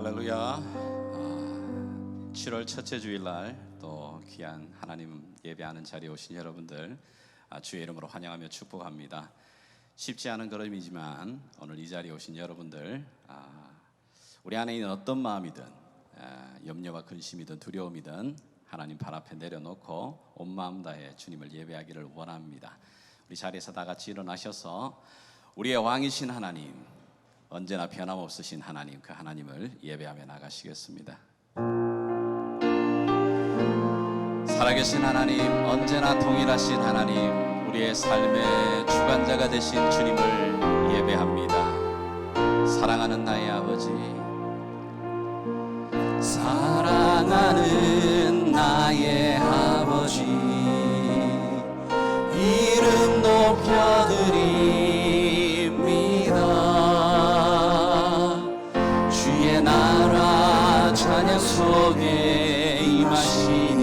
할렐루야. 7월 첫째 주일날 또 귀한 하나님 예배하는 자리에 오신 여러분들 주의 이름으로 환영하며 축복합니다. 쉽지 않은 걸음이지만 오늘 이 자리에 오신 여러분들, 우리 안에 있는 어떤 마음이든 염려와 근심이든 두려움이든 하나님 발 앞에 내려놓고 온 마음 다해 주님을 예배하기를 원합니다. 우리 자리에서 다 같이 일어나셔서 우리의 왕이신 하나님, 언제나 변함없으신 하나님, 그 하나님을 예배하며 나가시겠습니다. 살아계신 하나님, 언제나 동일하신 하나님, 우리의 삶의 주관자가 되신 주님을 예배합니다. 사랑하는 나의 아버지, 사랑하는 나의 아버지, 이름 높여드립니다. 주의 나라 찬양 속에 임하시니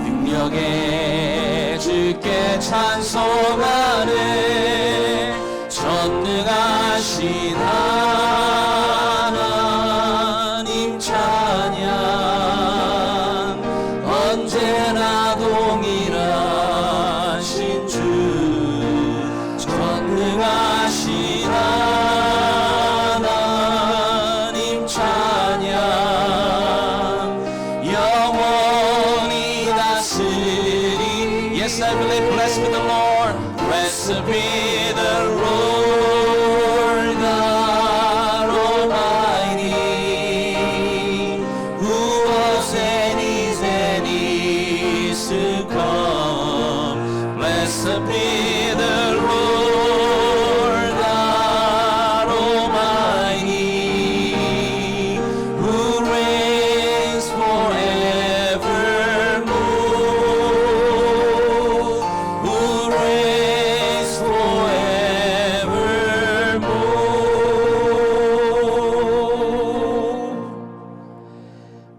능력에 주께 찬송하네. 전능하신 하나님 찬양, 언제나 동일하신 주, 전능하신 하나님 찬양, 영원히 다스리. Yes, I believe. Blessed be the Lord, blessed be the Lord God Almighty, who was and is to come. Blessed be the Lord God Almighty, who reigns forevermore, who reigns forevermore.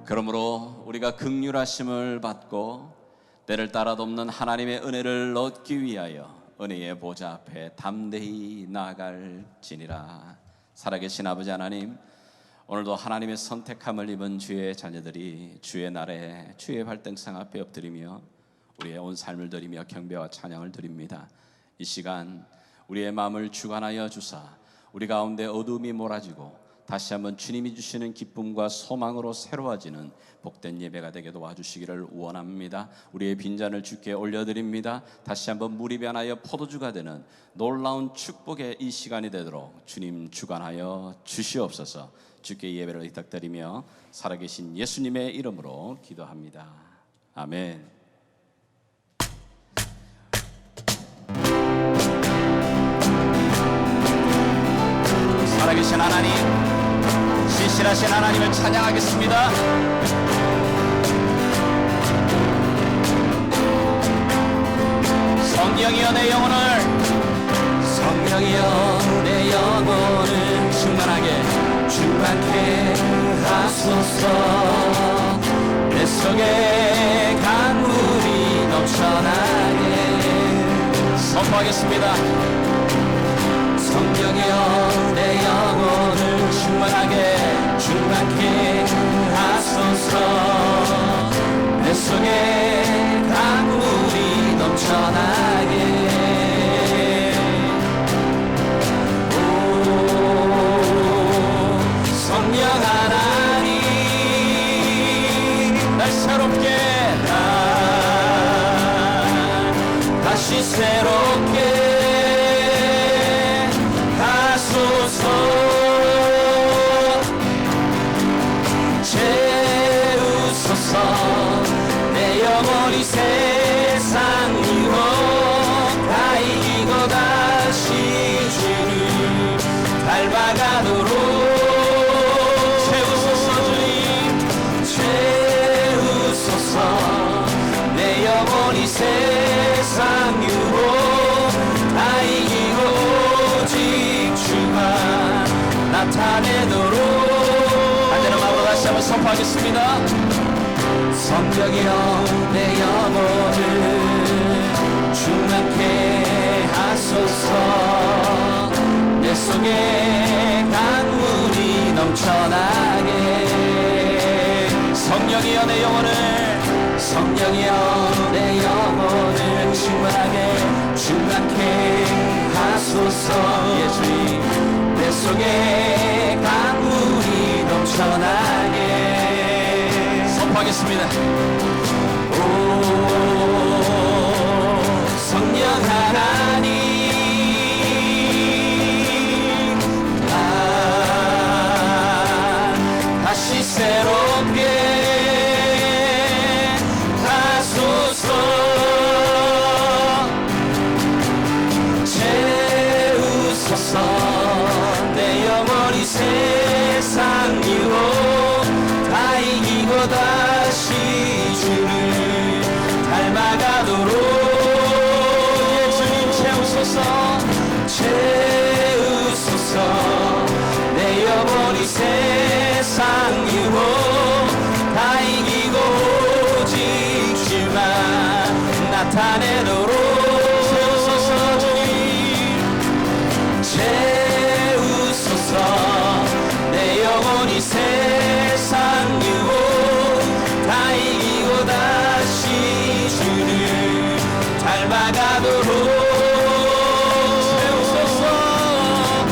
그러므로 우리가 긍휼하심을 받고 때를 따라 돕는 하나님의 은혜를 얻기 위하여 은혜의 보좌 앞에 담대히 나아갈지니라. 살아계신 아버지 하나님, 오늘도 하나님의 선택함을 입은 주의 자녀들이 주의 날에 주의 발등상 앞에 엎드리며 우리의 온 삶을 드리며 경배와 찬양을 드립니다. 이 시간 우리의 마음을 주관하여 주사 우리 가운데 어둠이 몰아지고 다시 한번 주님이 주시는 기쁨과 소망으로 새로워지는 복된 예배가 되게 도와주시기를 원합니다. 우리의 빈잔을 주께 올려드립니다. 다시 한번 물이 변하여 포도주가 되는 놀라운 축복의 이 시간이 되도록 주님 주관하여 주시옵소서. 주께 예배를 의탁드리며 살아계신 예수님의 이름으로 기도합니다. 아멘. 살아계신 하나님, 신실하신 하나님을 찬양하겠습니다. 성령이여 내 영혼을, 성령이여 내 영혼을 충만케 하소서. 내 속에 강물이 넘쳐나게 선포하겠습니다. 성령이여 내 영혼을 충만케 하소서. 내 속에 강물이 넘쳐나게. 오 성령 하나님, 날 새롭게 다시 새롭게 하소서. 채우소서. 내 영혼이 세상 유혹 다 이기고 다시 주를 닮아가도록 채우소서. 주님 채우소서. 내 영혼이 세상 유혹 다 이기고 오직 주만 나타내도록. 안되는 마음으로 다시 한번 선포하겠습니다. 성령이여 내 영혼을 충만케 하소서. 내 속에 강물이 성령이여 내 영혼을 성령이여 내 영혼을 충만케 하소서. 예수님 내 속에 강물이 넘쳐나게 선포하겠습니다. 오 성령 하나님 다시 새롭게 하소서. 채우소서. 내 영혼이 세상 이로 다 이기고 다시 주를 닮아가도록 예수님 채우소서. 채우소서. 내 영혼이 세상 이로 다 이기고 오직 주만 나타내도록 채우소서. 주님 채우소서. 내 영혼이 세상 이고 다 이기고 다시 주를 닮아가도록 채우소서.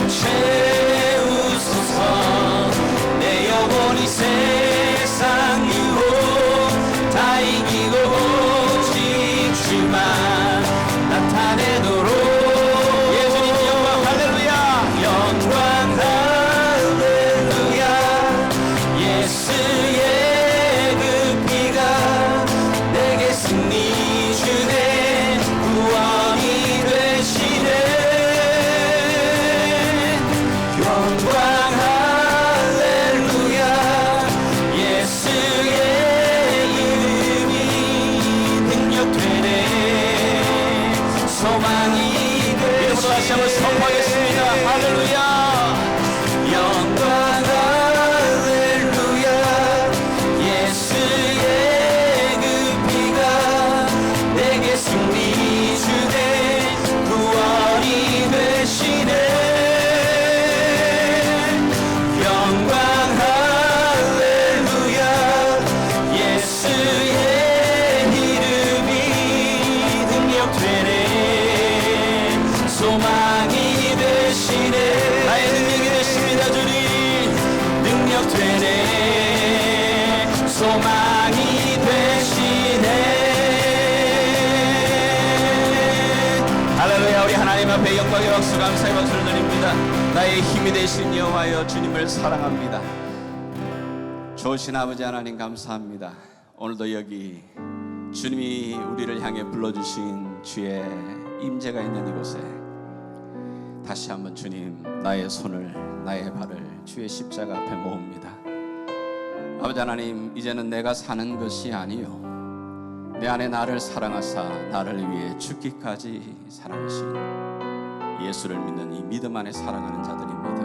채우소서. 내 영혼이 세상 이고 다 이기고 오직 주만 나타내도록 예수님 영광 할렐루야. 영광 할렐루야. 예수의 그 피가 내게 승리 주네 구원이 되시네. 영광 할렐루야. 예수의 이름이 능력되네 소망이 되시네. 다시 한번 선포하겠습니다. 할렐루야. 영광 할렐루야. 예수의 그 피가 내게 승리 주네 구원이 되시네. 영광 할렐루야. 예수의 이름이 능력되네 소망이 되시네. 나의 능력이 되십니다. 주님 능력되네 소망이 되시네. 할렐루야. 우리 하나님 앞에 영광의 박수 감사의 박수를 드립니다. 나의 힘이 되신 여호와여 주님을 사랑합니다. 좋으신 아버지 하나님 감사합니다. 오늘도 여기 주님이 우리를 향해 불러주신 주의 임재가 있는 이곳에 다시 한번 주님 나의 손을 나의 발을 주의 십자가 앞에 모읍니다. 아버지 하나님 이제는 내가 사는 것이 아니요 내 안에 나를 사랑하사 나를 위해 죽기까지 사랑하신 예수를 믿는 이 믿음 안에 살아가는 자들입니다.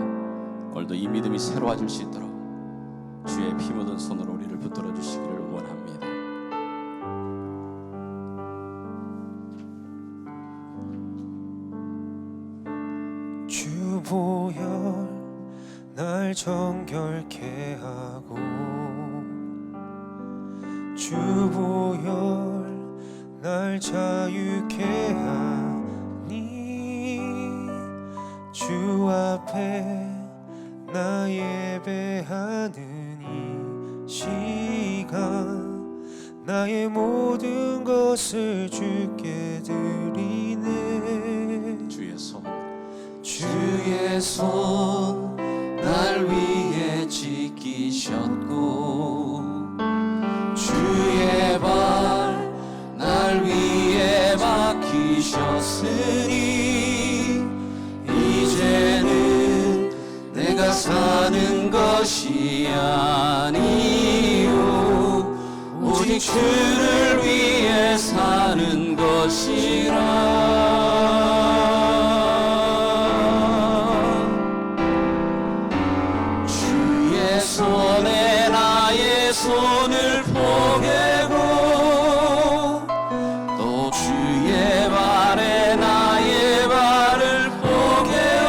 오늘도 이 믿음이 새로워질 수 있도록 주의 피 묻은 손으로 우리를 붙들어 주시기를 원합니다. 주 보혈 날 정결케 하고 주 보혈 날 자유케 하니 주 앞에 나 예배하는 이 시간 나의 모든 것을 주께 드리네. 주의 손 주의 손 날 위해 지키셨고 주의 발 날 위해 박히셨으니 이제는 내가 사는 것이 아니요 오직 주를 위해 사는 것이라. 손에 나의 손을 포개고 또 주의 발에 나의 발을 포개어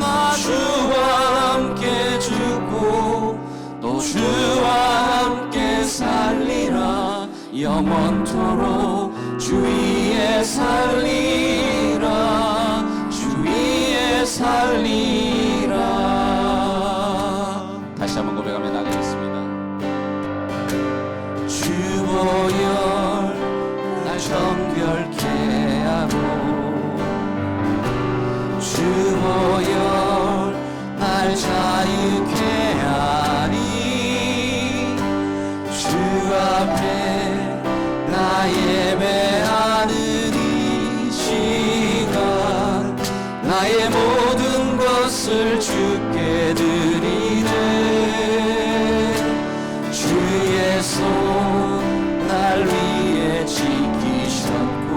나 주와 함께 죽고 또 또 주와 함께 살리라. 영원토록 주 위에 살리라. 주 위에 살리라. 다시 한번 고백하며 나가겠습니다. 주 보혈 날 정결케 하고 주 보혈 날 자유케 하니 주 앞에 나 예배하는 이 시간 나의 모든 것을 주께 드리네. 주의 손 날 위에 지키셨고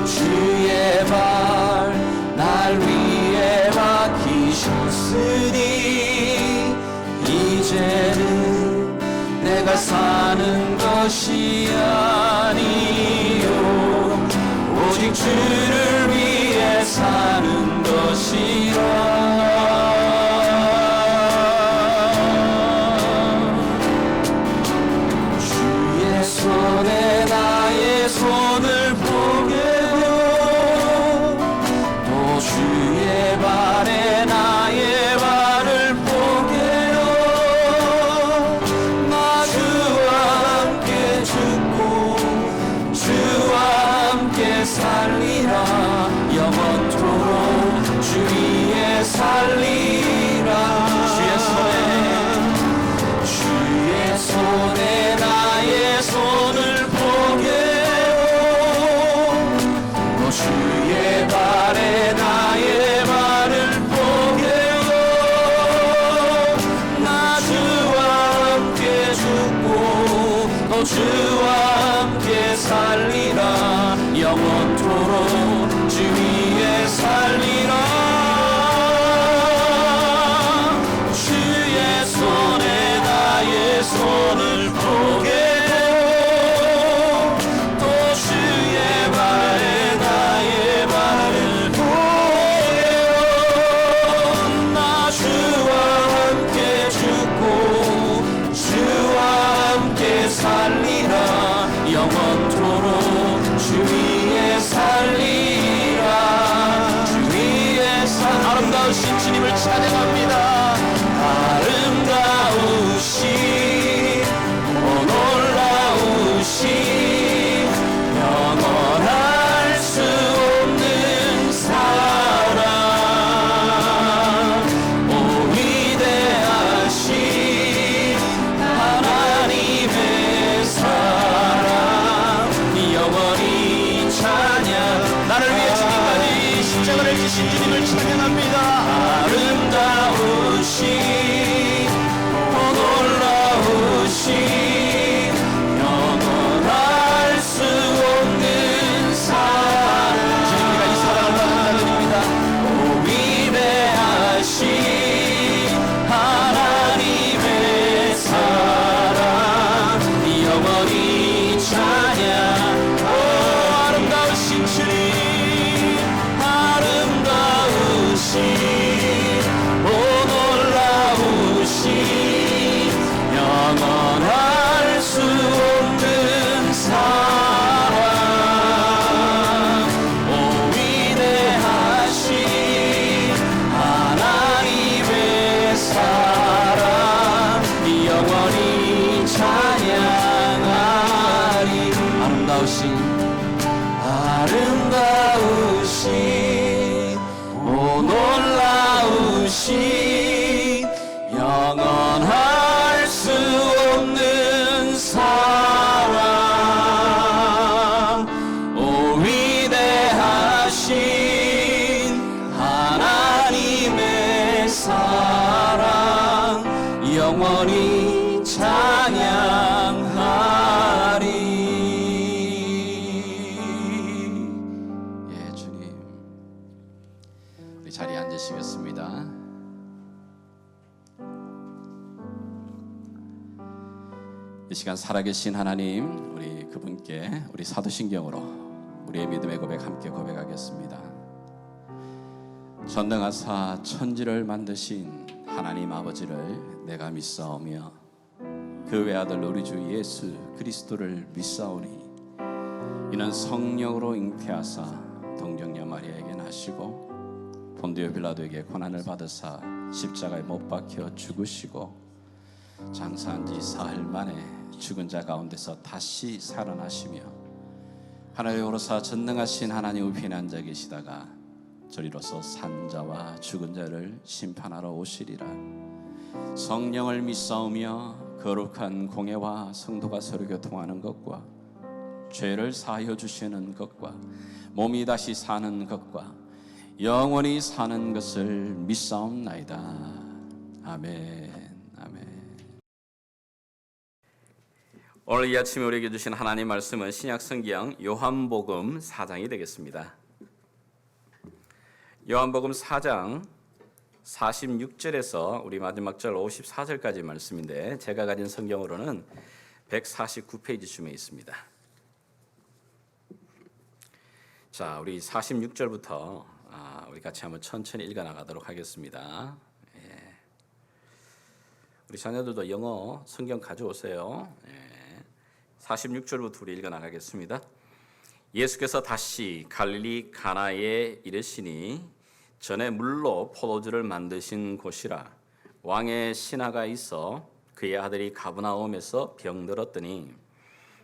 주의 발 날 위에 박히셨으니 이제는 내가 사는 것이 아니요 오직 주를 위해 사는 것이라. 주의 손에 나의 손을 포개고 또 주의 발에 나의 발을 포개어 나 주와 함께 죽고 주와 함께 살리라. 영원토록 주 위에 살리라. 주의 손에 나의 손을 포개고 또 주의 발에 나의 발을 포개어 나 주와 함께 죽고 또 주와 함께 살리라. 영원토록 주 위에 살리라. 주의 손에 나의 손을 포개고 또 주의 발에 나의 발을 포개어 나 주와 함께 죽고 주와 함께 살리라. 영원토록 주 위에 살리라. 주 위에 아름다우신 주님을 찬양합니다. 아름다우신 놀라우신 영원할 수 없는 사랑 오 위대하신 하나님의 사랑 영원히 찬양. 나를 위해 지금까지 십자가를 지신 주님을 찬양합니다. 아름다우신 놀라우신 영원할 수 없는 사랑. 주님과 이 사랑을 받아드립니다. 오 위대하신 하나님의 사랑 영원히 찬양. 오 아름다우신 주님 아름다우신 오 놀라우신 영원할 수 없는 사랑 오 위대하신 하나님의 사랑 영원히 찬양하리. 아름다우신 오 놀라우신 영원할 수 없는 사랑 오 위대하신 하나님의 사랑 영원히 찬양하리. 예, 주님, 우리 자리에 앉으시겠습니다. 이 시간 살아계신 하나님, 우리 그분께 우리 사도신경으로 우리의 믿음의 고백 함께 고백하겠습니다. 전능하사 천지를 만드신 하나님 아버지를 내가 믿사오며 그 외아들 우리 주 예수 그리스도를 믿사오니 이는 성령으로 잉태하사 동정녀 마리아에게 나시고 본디오 빌라도에게 고난을 받으사 십자가에 못 박혀 죽으시고 장사한 지 사흘 만에 죽은 자 가운데서 다시 살아나시며 하늘에 오르사 전능하신 하나님 우편에 앉아 계시다가 저리로서 산자와 죽은 자를 심판하러 오시리라. 성령을 믿사오며 거룩한 공예와 성도가 서로 교통하는 것과 죄를 사하여 주시는 것과 몸이 다시 사는 것과 영원히 사는 것을 믿사옵나이다. 아멘. 아멘. 오늘 이 아침에 우리에게 주신 하나님 말씀은 신약 성경 요한복음 4장이 되겠습니다. 요한복음 4장 46절에서 우리 마지막 절 54절까지 말씀인데 제가 가진 성경으로는 149페이지쯤에 있습니다. 자, 우리 46절부터 우리 같이 한번 천천히 읽어 나가도록 하겠습니다. 예. 우리 자녀들도 영어 성경 가져오세요. 예. 46절부터 우리 읽어 나가겠습니다. 예수께서 다시 갈릴리 가나에 이르시니 전에 물로 포도주를 만드신 곳이라. 왕의 신하가 있어 그의 아들이 가브나움에서 병들었더니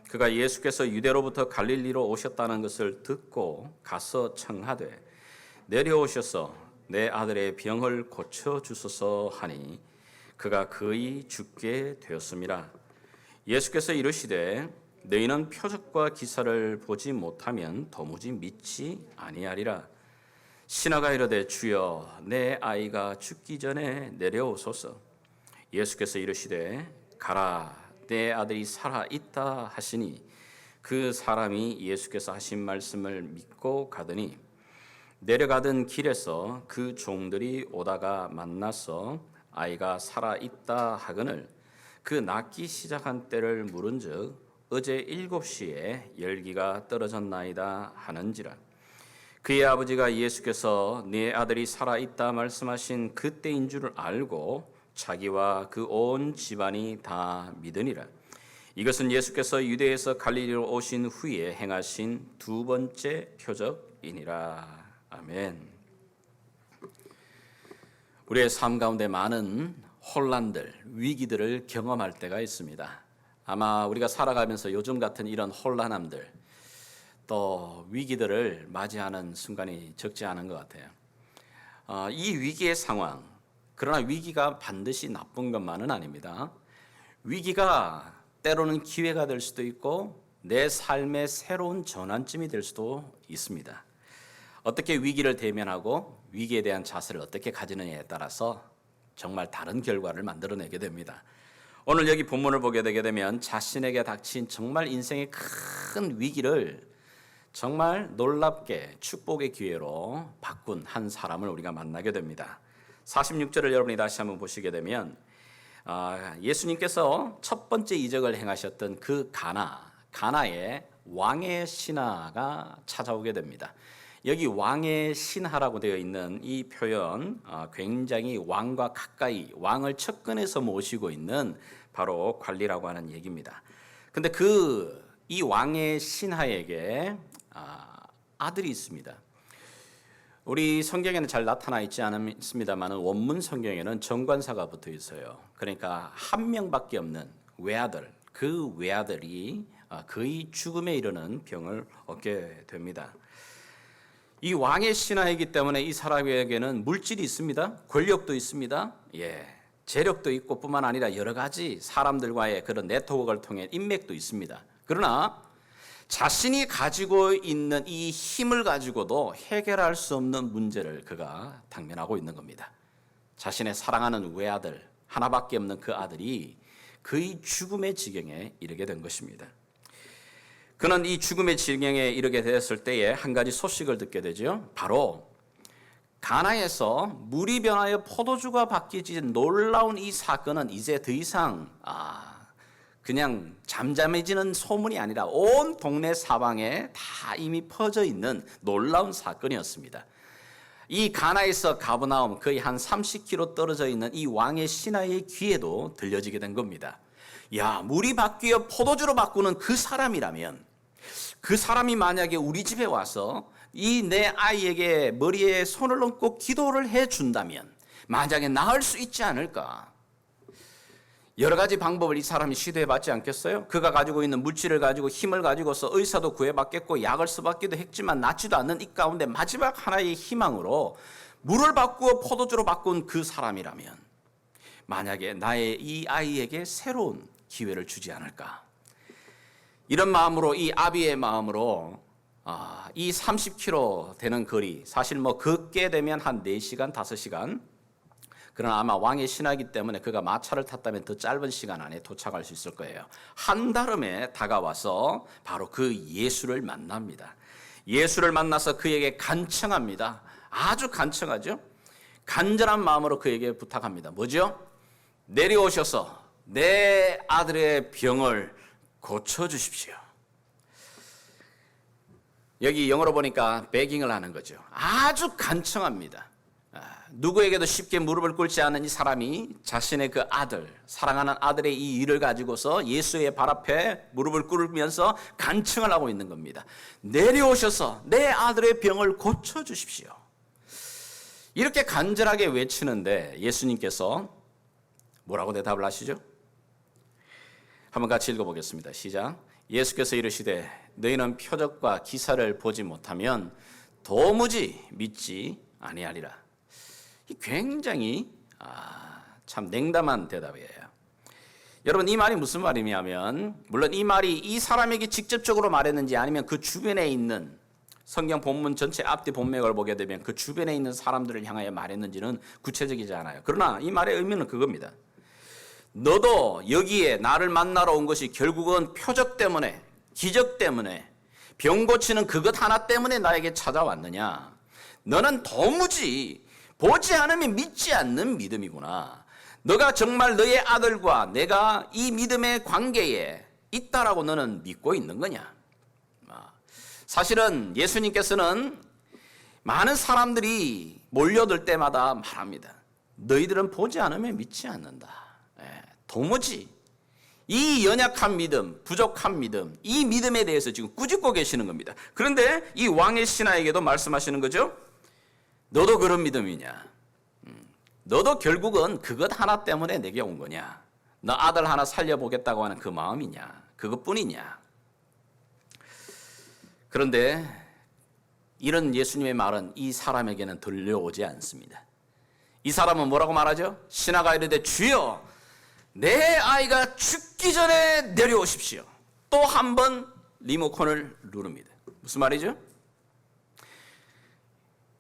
그가 예수께서 유대로부터 갈릴리로 오셨다는 것을 듣고 가서 청하되 내려오셔서 내 아들의 병을 고쳐 주소서 하니 그가 거의 죽게 되었음이라. 예수께서 이르시되 너희는 표적과 기사를 보지 못하면 도무지 믿지 아니하리라. 신하가 이르되 주여 내 아이가 죽기 전에 내려오소서. 예수께서 이르시되 가라 내 아들이 살아 있다 하시니 그 사람이 예수께서 하신 말씀을 믿고 가더니 내려가던 길에서 그 종들이 오다가 만나서 아이가 살아 있다 하거늘 그 낫기 시작한 때를 물은즉 어제 7시에 열기가 떨어졌나이다 하는지라. 그의 아버지가 예수께서 네 아들이 살아 있다 말씀하신 그때인 줄 알고 자기와 그 온 집안이 다 믿으니라. 이것은 예수께서 유대에서 갈릴리로 오신 후에 행하신 두 번째 표적이니라. 아멘. 우리의 삶 가운데 많은 혼란들, 위기들을 경험할 때가 있습니다. 아마 우리가 살아가면서 요즘 같은 이런 혼란함들, 또 위기들을 맞이하는 순간이 적지 않은 것 같아요. 이 위기의 상황, 그러나 위기가 반드시 나쁜 것만은 아닙니다. 위기가 때로는 기회가 될 수도 있고 내 삶의 새로운 전환점이 될 수도 있습니다. 어떻게 위기를 대면하고 위기에 대한 자세를 어떻게 가지느냐에 따라서 정말 다른 결과를 만들어내게 됩니다. 오늘 여기 본문을 보게 되게 되면 자신에게 닥친 정말 인생의 큰 위기를 정말 놀랍게 축복의 기회로 바꾼 한 사람을 우리가 만나게 됩니다. 46절을 여러분이 다시 한번 보시게 되면 예수님께서 첫 번째 이적을 행하셨던 그 가나에 왕의 신하가 찾아오게 됩니다. 여기 왕의 신하라고 되어 있는 이 표현 굉장히 왕과 가까이 왕을 측근에서 모시고 있는 바로 관리라고 하는 얘기입니다. 근데 이 왕의 신하에게 아들이 있습니다. 우리 성경에는 잘 나타나 있지 않습니다만 원문 성경에는 정관사가 붙어 있어요. 그러니까 한 명밖에 없는 외아들, 그 외아들이 거의 죽음에 이르는 병을 얻게 됩니다. 이 왕의 신하이기 때문에 이 사람에게는 물질이 있습니다. 권력도 있습니다. 재력도 있고 뿐만 아니라 여러 가지 사람들과의 그런 네트워크를 통해 인맥도 있습니다. 그러나 자신이 가지고 있는 이 힘을 가지고도 해결할 수 없는 문제를 그가 당면하고 있는 겁니다. 자신의 사랑하는 외아들, 하나밖에 없는 그 아들이 거의 죽음의 지경에 이르게 된 것입니다. 그는 이 죽음의 지경에 이르게 되었을 때에 한 가지 소식을 듣게 되죠. 바로 가나에서 물이 변하여 포도주가 바뀌어진 놀라운 이 사건은 이제 더 이상 그냥 잠잠해지는 소문이 아니라 온 동네 사방에 다 이미 퍼져 있는 놀라운 사건이었습니다. 이 가나에서 가버나움 거의 한 30km 떨어져 있는 이 왕의 신하의 귀에도 들려지게 된 겁니다. 야, 물이 바뀌어 포도주로 바꾸는 그 사람이라면, 그 사람이 만약에 우리 집에 와서 이 내 아이에게 머리에 손을 얹고 기도를 해준다면 만약에 나을 수 있지 않을까? 여러 가지 방법을 이 사람이 시도해봤지 않겠어요? 그가 가지고 있는 물질을 가지고 힘을 가지고서 의사도 구해봤겠고 약을 써봤기도 했지만 낫지도 않는 이 가운데 마지막 하나의 희망으로 물을 바꾸어 포도주로 바꾼 그 사람이라면 만약에 나의 이 아이에게 새로운 기회를 주지 않을까? 이런 마음으로, 이 아비의 마음으로 이 30km 되는 거리, 사실 뭐 걷게 되면 한 4시간, 5시간, 그러나 아마 왕의 신하이기 때문에 그가 마차를 탔다면 더 짧은 시간 안에 도착할 수 있을 거예요. 한달음에 다가와서 바로 그 예수를 만납니다. 예수를 만나서 그에게 간청합니다. 아주 간청하죠. 간절한 마음으로 그에게 부탁합니다. 뭐죠? 내려오셔서 내 아들의 병을 고쳐주십시오. 여기 영어로 보니까 베깅을 하는 거죠. 아주 간청합니다. 누구에게도 쉽게 무릎을 꿇지 않은 이 사람이 자신의 그 아들, 사랑하는 아들의 이 일을 가지고서 예수의 발 앞에 무릎을 꿇으면서 간청을 하고 있는 겁니다. 내려오셔서 내 아들의 병을 고쳐주십시오. 이렇게 간절하게 외치는데 예수님께서 뭐라고 대답을 하시죠? 한번 같이 읽어보겠습니다. 시작. 예수께서 이르시되 너희는 표적과 기사를 보지 못하면 도무지 믿지 아니하리라. 굉장히 참 냉담한 대답이에요. 여러분, 이 말이 무슨 말이냐면, 물론 이 말이 이 사람에게 직접적으로 말했는지 아니면 그 주변에 있는, 성경 본문 전체 앞뒤 본맥을 보게 되면 그 주변에 있는 사람들을 향하여 말했는지는 구체적이지 않아요. 그러나 이 말의 의미는 그겁니다. 너도 여기에 나를 만나러 온 것이 결국은 표적 때문에, 기적 때문에, 병 고치는 그것 하나 때문에 나에게 찾아왔느냐? 너는 도무지 보지 않으면 믿지 않는 믿음이구나. 너가 정말 너의 아들과 내가 이 믿음의 관계에 있다라고 너는 믿고 있는 거냐? 사실은 예수님께서는 많은 사람들이 몰려들 때마다 말합니다. 너희들은 보지 않으면 믿지 않는다. 도무지 이 연약한 믿음, 부족한 믿음, 이 믿음에 대해서 지금 꾸짖고 계시는 겁니다. 그런데 이 왕의 신하에게도 말씀하시는 거죠. 너도 그런 믿음이냐? 너도 결국은 그것 하나 때문에 내게 온 거냐? 너 아들 하나 살려보겠다고 하는 그 마음이냐? 그것뿐이냐? 그런데 이런 예수님의 말은 이 사람에게는 들려오지 않습니다. 이 사람은 뭐라고 말하죠? 신하가 이르되 주여 내 아이가 죽기 전에 내려오십시오. 또 한 번 리모컨을 누릅니다. 무슨 말이죠?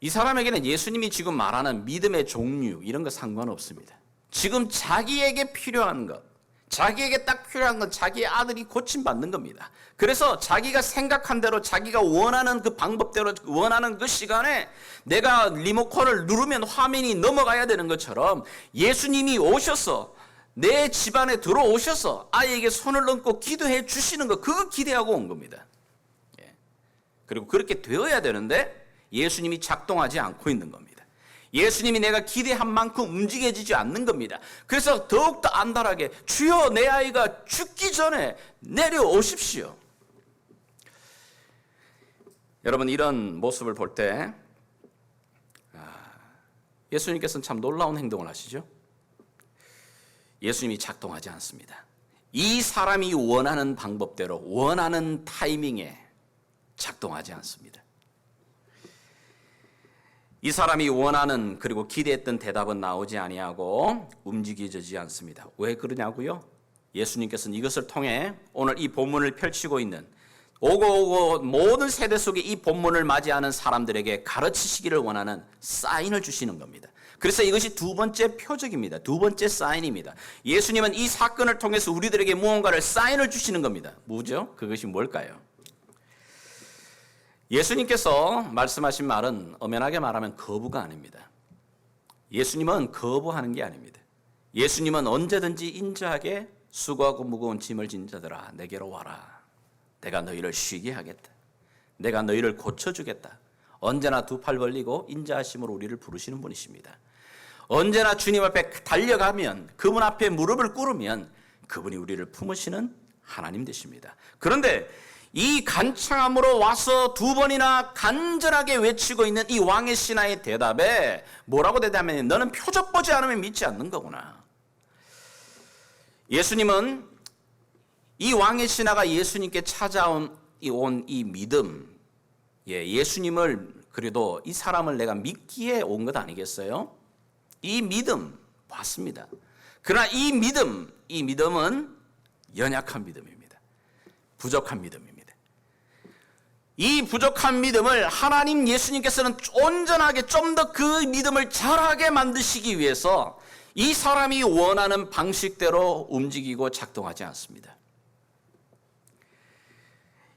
이 사람에게는 예수님이 지금 말하는 믿음의 종류 이런 거 상관없습니다. 지금 자기에게 필요한 것, 자기에게 딱 필요한 건 자기의 아들이 고침받는 겁니다. 그래서 자기가 생각한 대로 자기가 원하는 그 방법대로 원하는 그 시간에 내가 리모컨을 누르면 화면이 넘어가야 되는 것처럼 예수님이 오셔서 내 집안에 들어오셔서 아이에게 손을 얹고 기도해 주시는 거, 그거 기대하고 온 겁니다. 그리고 그렇게 되어야 되는데 예수님이 작동하지 않고 있는 겁니다. 예수님이 내가 기대한 만큼 움직여지지 않는 겁니다. 그래서 더욱더 안달하게 주여 내 아이가 죽기 전에 내려오십시오. 여러분, 이런 모습을 볼 때 예수님께서는 참 놀라운 행동을 하시죠. 예수님이 작동하지 않습니다. 이 사람이 원하는 방법대로 원하는 타이밍에 작동하지 않습니다. 이 사람이 원하는 그리고 기대했던 대답은 나오지 아니하고 움직여지지 않습니다. 왜 그러냐고요? 예수님께서는 이것을 통해 오늘 이 본문을 펼치고 있는 오고 모든 세대 속에 이 본문을 맞이하는 사람들에게 가르치시기를 원하는 사인을 주시는 겁니다. 그래서 이것이 두 번째 표적입니다. 두 번째 사인입니다. 예수님은 이 사건을 통해서 우리들에게 무언가를 사인을 주시는 겁니다. 뭐죠? 그것이 뭘까요? 예수님께서 말씀하신 말은 엄연하게 말하면 거부가 아닙니다. 예수님은 거부하는 게 아닙니다. 예수님은 언제든지 인자하게 수고하고 무거운 짐을 진 자들아 내게로 와라. 내가 너희를 쉬게 하겠다. 내가 너희를 고쳐주겠다. 언제나 두 팔 벌리고 인자하심으로 우리를 부르시는 분이십니다. 언제나 주님 앞에 달려가면, 그분 앞에 무릎을 꿇으면 그분이 우리를 품으시는 하나님 되십니다. 그런데 이 간청함으로 와서 두 번이나 간절하게 외치고 있는 이 왕의 신하의 대답에 뭐라고 대답하면, 너는 표적 보지 않으면 믿지 않는 거구나. 예수님은 이 왕의 신하가 예수님께 찾아온 이 믿음, 예수님을, 그래도 이 사람을 내가 믿기에 온 것 아니겠어요? 이 믿음 봤습니다. 그러나 이 믿음은 연약한 믿음입니다. 부족한 믿음입니다. 이 부족한 믿음을 하나님 예수님께서는 온전하게 좀 더 그 믿음을 자라게 만드시기 위해서 이 사람이 원하는 방식대로 움직이고 작동하지 않습니다.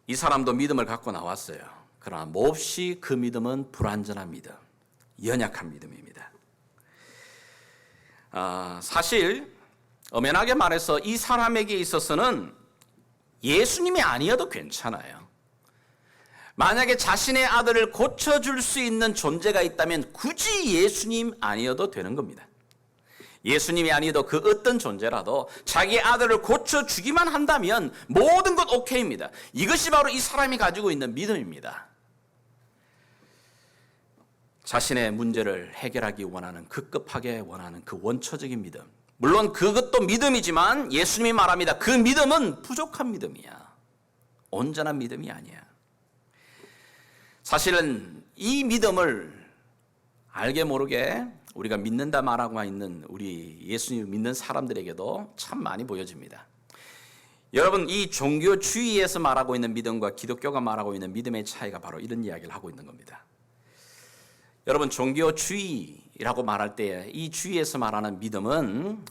이 사람도 믿음을 갖고 나왔어요. 그러나 몹시 그 믿음은 불완전한 믿음, 연약한 믿음입니다. 사실 엄연하게 말해서 이 사람에게 있어서는 예수님이 아니어도 괜찮아요. 만약에 자신의 아들을 고쳐줄 수 있는 존재가 있다면 굳이 예수님 아니어도 되는 겁니다. 예수님이 아니어도 그 어떤 존재라도 자기 아들을 고쳐주기만 한다면 모든 것 오케이입니다. 이것이 바로 이 사람이 가지고 있는 믿음입니다. 자신의 문제를 해결하기 원하는, 급급하게 원하는 그 원초적인 믿음. 물론 그것도 믿음이지만 예수님이 말합니다. 그 믿음은 부족한 믿음이야. 온전한 믿음이 아니야. 사실은 이 믿음을 알게 모르게 우리가 믿는다 말하고 있는 우리 예수님 믿는 사람들에게도 참 많이 보여집니다. 여러분, 이 종교주의에서 말하고 있는 믿음과 기독교가 말하고 있는 믿음의 차이가 바로 이런 이야기를 하고 있는 겁니다. 여러분, 종교주의라고 말할 때 이 주의에서 말하는 믿음은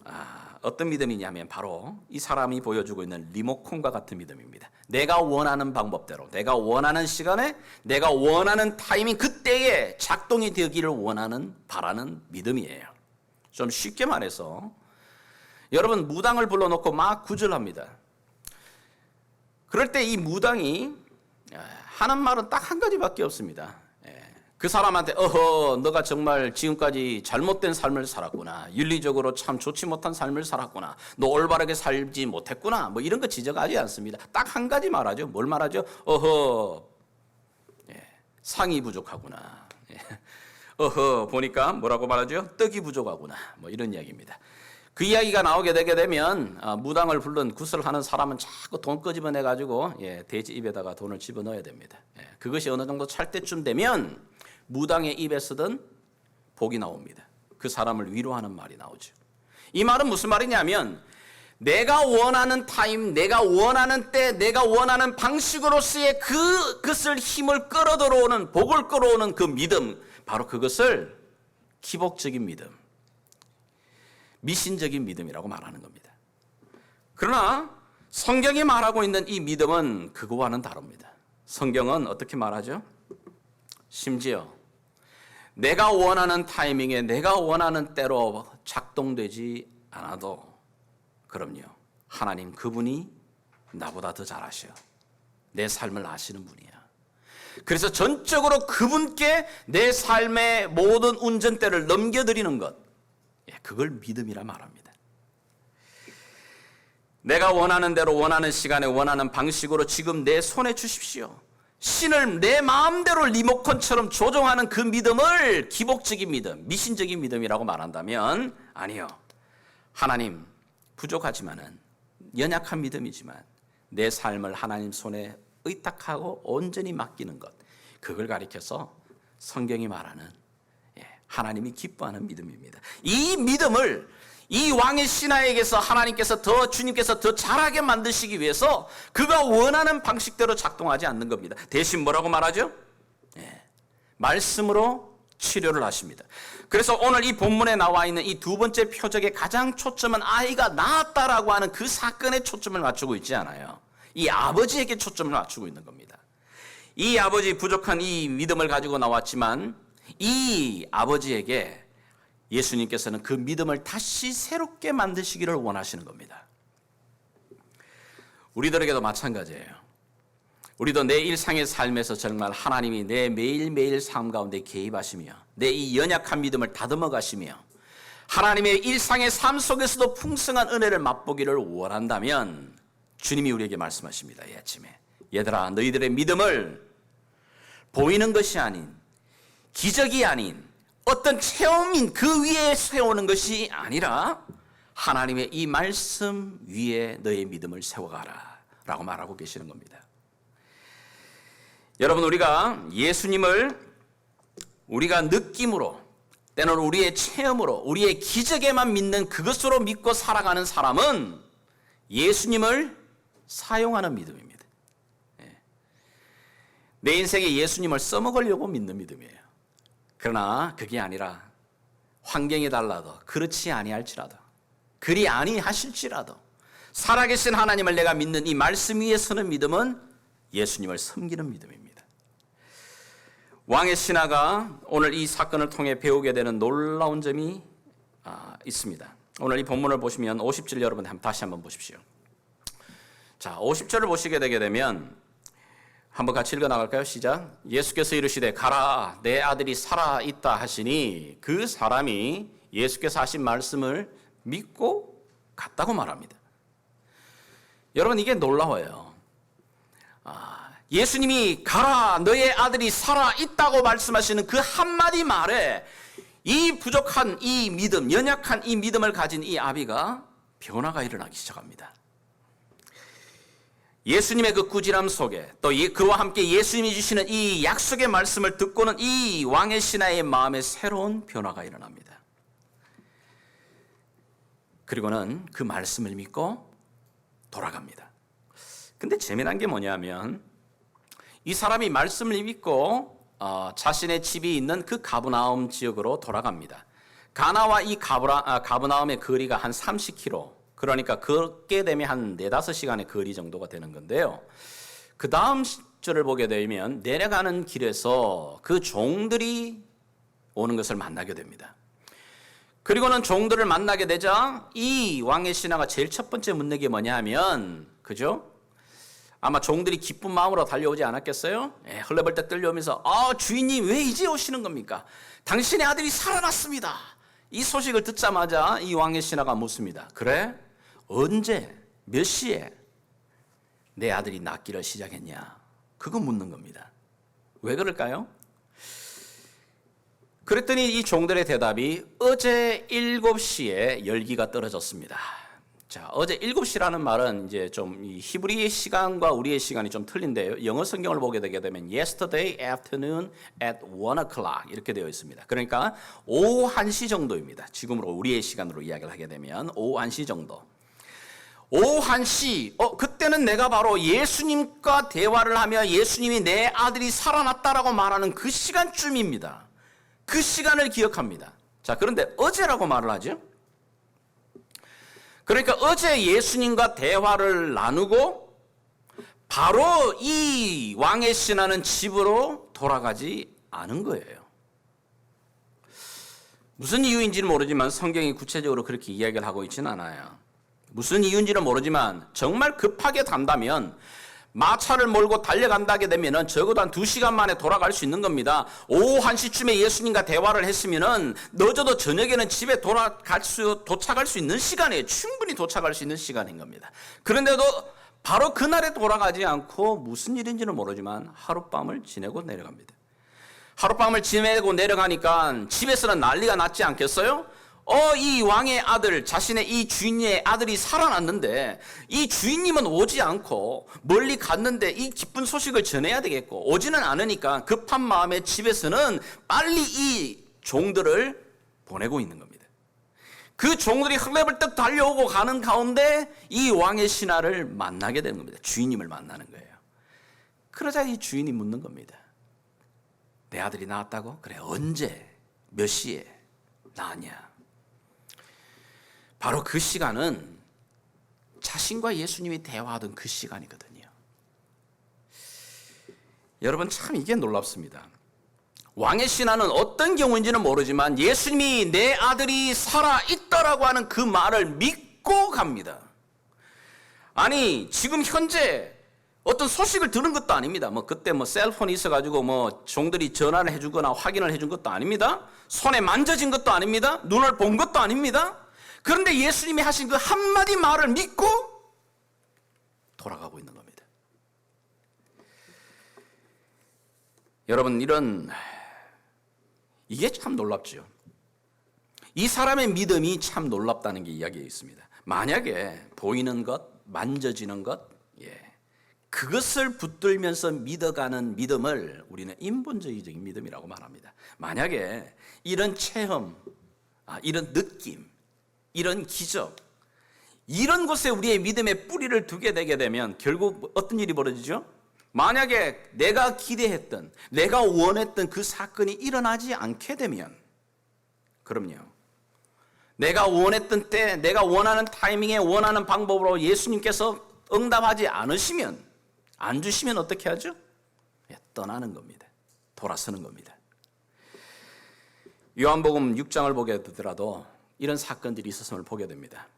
어떤 믿음이냐면 바로 이 사람이 보여주고 있는 리모컨과 같은 믿음입니다. 내가 원하는 방법대로, 내가 원하는 시간에, 내가 원하는 타이밍, 그때에 작동이 되기를 바라는 믿음이에요. 좀 쉽게 말해서 여러분, 무당을 불러놓고 막 구절합니다. 그럴 때 이 무당이 하는 말은 딱 한 가지밖에 없습니다. 그 사람한테 너가 정말 지금까지 잘못된 삶을 살았구나, 윤리적으로 참 좋지 못한 삶을 살았구나, 너 올바르게 살지 못했구나, 뭐 이런 거 지적하지 않습니다. 딱 한 가지 말하죠. 뭘 말하죠? 상이 부족하구나, 보니까 뭐라고 말하죠? 떡이 부족하구나, 뭐 이런 이야기입니다. 그 이야기가 나오게 되게 되면 무당을 부른 구슬하는 사람은 자꾸 돈 끄집어내가지고 돼지 입에다가 돈을 집어넣어야 됩니다. 그것이 어느 정도 찰 때쯤 되면 무당의 입에서든 복이 나옵니다. 그 사람을 위로하는 말이 나오죠. 이 말은 무슨 말이냐면, 내가 원하는 타임, 내가 원하는 때, 내가 원하는 방식으로서의 그것을 힘을 끌어들어오는, 복을 끌어오는 그 믿음, 바로 그것을 기복적인 믿음, 미신적인 믿음이라고 말하는 겁니다. 그러나 성경이 말하고 있는 이 믿음은 그거와는 다릅니다. 성경은 어떻게 말하죠? 심지어 내가 원하는 타이밍에 내가 원하는 때로 작동되지 않아도, 그럼요, 하나님 그분이 나보다 더 잘 아셔. 내 삶을 아시는 분이야. 그래서 전적으로 그분께 내 삶의 모든 운전대를 넘겨드리는 것, 그걸 믿음이라 말합니다. 내가 원하는 대로, 원하는 시간에, 원하는 방식으로 지금 내 손에 주십시오. 신을 내 마음대로 리모컨처럼 조종하는 그 믿음을 기복적인 믿음, 미신적인 믿음이라고 말한다면, 아니요, 하나님 부족하지만은, 연약한 믿음이지만 내 삶을 하나님 손에 의탁하고 온전히 맡기는 것, 그걸 가리켜서 성경이 말하는 하나님이 기뻐하는 믿음입니다. 이 믿음을 이 왕의 신하에게서 하나님께서 주님께서 더 잘하게 만드시기 위해서 그가 원하는 방식대로 작동하지 않는 겁니다. 대신 뭐라고 말하죠? 말씀으로 치료를 하십니다. 그래서 오늘 이 본문에 나와 있는 이 두 번째 표적의 가장 초점은 아이가 낳았다라고 하는 그 사건에 초점을 맞추고 있지 않아요. 이 아버지에게 초점을 맞추고 있는 겁니다. 이 아버지, 부족한 이 믿음을 가지고 나왔지만 이 아버지에게 예수님께서는 그 믿음을 다시 새롭게 만드시기를 원하시는 겁니다. 우리들에게도 마찬가지예요. 우리도 내 일상의 삶에서 정말 하나님이 내 매일매일 삶 가운데 개입하시며 내 이 연약한 믿음을 다듬어 가시며 하나님의 일상의 삶 속에서도 풍성한 은혜를 맛보기를 원한다면 주님이 우리에게 말씀하십니다. 이 아침에 얘들아, 너희들의 믿음을 보이는 것이 아닌, 기적이 아닌, 어떤 체험인 그 위에 세우는 것이 아니라 하나님의 이 말씀 위에 너의 믿음을 세워가라 라고 말하고 계시는 겁니다. 여러분, 우리가 예수님을 우리가 느낌으로 때는 우리의 체험으로 우리의 기적에만 믿는 그것으로 믿고 살아가는 사람은 예수님을 사용하는 믿음입니다. 내 인생에 예수님을 써먹으려고 믿는 믿음이에요. 그러나 그게 아니라 환경이 달라도 그렇지 아니할지라도 그리 아니하실지라도 살아계신 하나님을 내가 믿는 이 말씀 위에 서는 믿음은 예수님을 섬기는 믿음입니다. 왕의 신하가 오늘 이 사건을 통해 배우게 되는 놀라운 점이 있습니다. 오늘 이 본문을 보시면 50절 여러분 다시 한번 보십시오. 자, 50절을 보시게 되게 되면 한번 같이 읽어 나갈까요? 시작. 예수께서 이르시되 가라, 내 아들이 살아있다 하시니 그 사람이 예수께서 하신 말씀을 믿고 갔다고 말합니다. 여러분, 이게 놀라워요. 예수님이 가라, 너의 아들이 살아있다고 말씀하시는 그 한마디 말에 이 부족한 이 믿음, 연약한 이 믿음을 가진 이 아비가 변화가 일어나기 시작합니다. 예수님의 그 꾸지람 속에 또 그와 함께 예수님이 주시는 이 약속의 말씀을 듣고는 이 왕의 신하의 마음에 새로운 변화가 일어납니다. 그리고는 그 말씀을 믿고 돌아갑니다. 근데 재미난 게 뭐냐면 이 사람이 말씀을 믿고 자신의 집이 있는 그 가브나움 지역으로 돌아갑니다. 가나와 이 가브나움의 거리가 한 30km, 그러니까 걷게 되면 한 4-5시간의 거리 정도가 되는 건데요. 그 다음 절을 보게 되면 내려가는 길에서 그 종들이 오는 것을 만나게 됩니다. 그리고는 종들을 만나게 되자 이 왕의 신하가 제일 첫 번째 묻는 게 뭐냐 하면, 그죠? 아마 종들이 기쁜 마음으로 달려오지 않았겠어요? 헐레벌떡 떨려오면서 주인님 왜 이제 오시는 겁니까? 당신의 아들이 살아났습니다. 이 소식을 듣자마자 이 왕의 신하가 묻습니다. 그래? 언제? 몇 시에 내 아들이 낫기를 시작했냐? 그거 묻는 겁니다. 왜 그럴까요? 그랬더니 이 종들의 대답이 어제 7시에 열기가 떨어졌습니다. 자, 어제 7시라는 말은 이제 좀 이 히브리의 시간과 우리의 시간이 좀 틀린데요. 영어 성경을 보게 되게 되면 yesterday afternoon at 1 o'clock 이렇게 되어 있습니다. 그러니까 오후 1시 정도입니다. 지금으로 우리의 시간으로 이야기를 하게 되면 오후 1시 정도. 오후 1시, 그때는 내가 바로 예수님과 대화를 하며 예수님이 내 아들이 살아났다라고 말하는 그 시간쯤입니다. 그 시간을 기억합니다. 자, 그런데 어제라고 말을 하죠. 그러니까 어제 예수님과 대화를 나누고 바로 이 왕의 신하는 집으로 돌아가지 않은 거예요. 무슨 이유인지는 모르지만 성경이 구체적으로 그렇게 이야기를 하고 있지는 않아요. 무슨 이유인지는 모르지만 정말 급하게 간다면 마차를 몰고 달려간다게 되면은 적어도 한 2시간 만에 돌아갈 수 있는 겁니다. 오후 1시쯤에 예수님과 대화를 했으면은 늦어도 저녁에는 집에 도착할 수 있는 시간이에요. 충분히 도착할 수 있는 시간인 겁니다. 그런데도 바로 그날에 돌아가지 않고 무슨 일인지는 모르지만 하룻밤을 지내고 내려갑니다. 하룻밤을 지내고 내려가니까 집에서는 난리가 났지 않겠어요? 이 왕의 아들, 자신의 이 주인의 아들이 살아났는데 이 주인님은 오지 않고 멀리 갔는데 이 기쁜 소식을 전해야 되겠고 오지는 않으니까 급한 마음에 집에서는 빨리 이 종들을 보내고 있는 겁니다. 그 종들이 헐레벌떡 달려오고 가는 가운데 이 왕의 신하를 만나게 되는 겁니다. 주인님을 만나는 거예요. 그러자 이 주인이 묻는 겁니다. 내 아들이 나왔다고? 그래, 언제? 몇 시에 나왔냐? 바로 그 시간은 자신과 예수님이 대화하던 그 시간이거든요. 여러분, 참 이게 놀랍습니다. 왕의 신하는 어떤 경우인지는 모르지만 예수님이 내 아들이 살아있다라고 하는 그 말을 믿고 갑니다. 아니, 지금 현재 어떤 소식을 들은 것도 아닙니다. 뭐 그때 뭐 셀폰이 있어가지고 뭐 종들이 전화를 해주거나 확인을 해준 것도 아닙니다. 손에 만져진 것도 아닙니다. 눈을 본 것도 아닙니다. 그런데 예수님이 하신 그 한마디 말을 믿고 돌아가고 있는 겁니다. 여러분, 이게 참 놀랍죠. 이 사람의 믿음이 참 놀랍다는 게 이야기에 있습니다. 만약에 보이는 것, 만져지는 것, 그것을 붙들면서 믿어가는 믿음을 우리는 인본주의적인 믿음이라고 말합니다. 만약에 이런 체험, 이런 느낌, 이런 기적, 이런 곳에 우리의 믿음의 뿌리를 두게 되게 되면 결국 어떤 일이 벌어지죠? 만약에 내가 기대했던, 내가 원했던 그 사건이 일어나지 않게 되면, 그럼요, 내가 원했던 때, 내가 원하는 타이밍에 원하는 방법으로 예수님께서 응답하지 않으시면, 안 주시면 어떻게 하죠? 떠나는 겁니다. 돌아서는 겁니다. 요한복음 6장을 보게 되더라도 이런 사건들이 있었음을 보게 됩니다.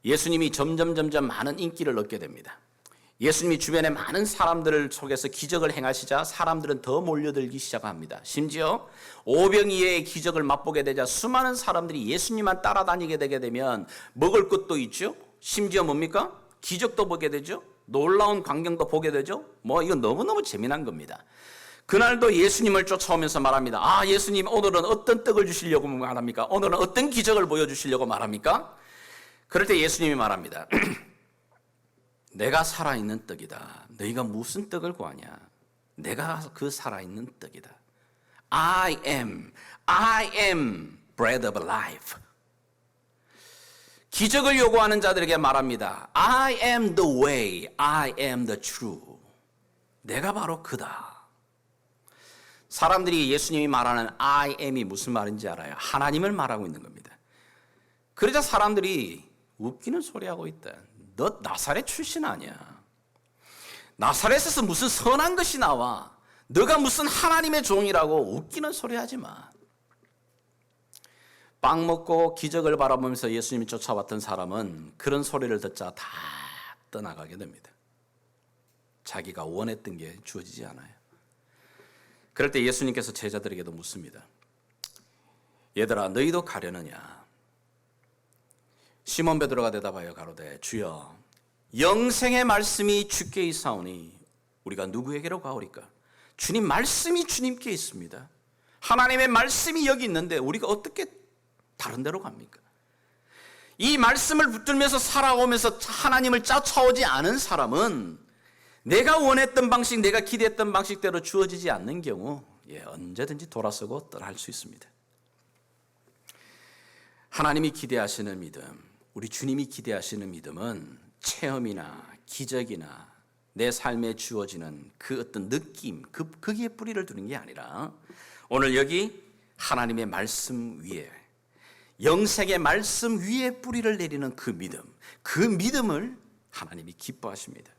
예수님이 점점 많은 인기를 얻게 됩니다. 예수님이 주변에 많은 사람들을 속에서 기적을 행하시자 사람들은 더 몰려들기 시작합니다. 심지어 오병이어의 기적을 맛보게 되자 수많은 사람들이 예수님만 따라다니게 되게 되면 먹을 것도 있죠. 심지어 뭡니까? 기적도 보게 되죠. 놀라운 광경도 보게 되죠. 이건 너무너무 재미난 겁니다. 그날도 예수님을 쫓아오면서 말합니다. 예수님, 오늘은 어떤 떡을 주시려고 말합니까? 오늘은 어떤 기적을 보여주시려고 말합니까? 그럴 때 예수님이 말합니다. 내가 살아있는 떡이다. 너희가 무슨 떡을 구하냐? 내가 그 살아있는 떡이다. I am bread of life. 기적을 요구하는 자들에게 말합니다. I am the way, I am the truth. 내가 바로 그다. 사람들이 예수님이 말하는 I am이 무슨 말인지 알아요? 하나님을 말하고 있는 겁니다. 그러자 사람들이 웃기는 소리하고 있다. 너 나사렛 출신 아니야. 나사렛에서 무슨 선한 것이 나와. 너가 무슨 하나님의 종이라고 웃기는 소리 하지 마. 빵 먹고 기적을 바라보면서 예수님이 쫓아왔던 사람은 그런 소리를 듣자 다 떠나가게 됩니다. 자기가 원했던 게 주어지지 않아요. 그럴 때 예수님께서 제자들에게도 묻습니다. 얘들아, 너희도 가려느냐? 시몬 베드로가 대답하여 가로되 주여, 영생의 말씀이 주께 있사오니 우리가 누구에게로 가오리까? 주님 말씀이 주님께 있습니다. 하나님의 말씀이 여기 있는데 우리가 어떻게 다른 데로 갑니까? 이 말씀을 붙들면서 살아오면서 하나님을 쫓아오지 않은 사람은 내가 원했던 방식, 내가 기대했던 방식대로 주어지지 않는 경우 언제든지 돌아서고 떠날 수 있습니다. 하나님이 기대하시는 믿음, 우리 주님이 기대하시는 믿음은 체험이나 기적이나 내 삶에 주어지는 그 어떤 느낌, 거기에 뿌리를 두는 게 아니라 오늘 여기 하나님의 말씀 위에, 영생의 말씀 위에 뿌리를 내리는 그 믿음을 하나님이 기뻐하십니다.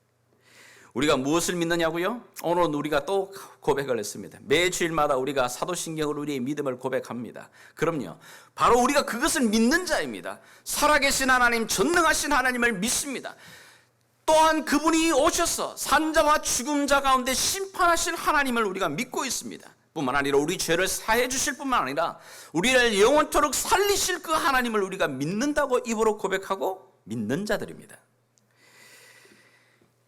우리가 무엇을 믿느냐고요? 오늘 우리가 또 고백을 했습니다. 매주일마다 우리가 사도신경으로 우리의 믿음을 고백합니다. 그럼요, 바로 우리가 그것을 믿는 자입니다. 살아계신 하나님, 전능하신 하나님을 믿습니다. 또한 그분이 오셔서 산자와 죽음자 가운데 심판하실 하나님을 우리가 믿고 있습니다. 뿐만 아니라 우리 죄를 사해 주실 뿐만 아니라 우리를 영원토록 살리실 그 하나님을 우리가 믿는다고 입으로 고백하고 믿는 자들입니다.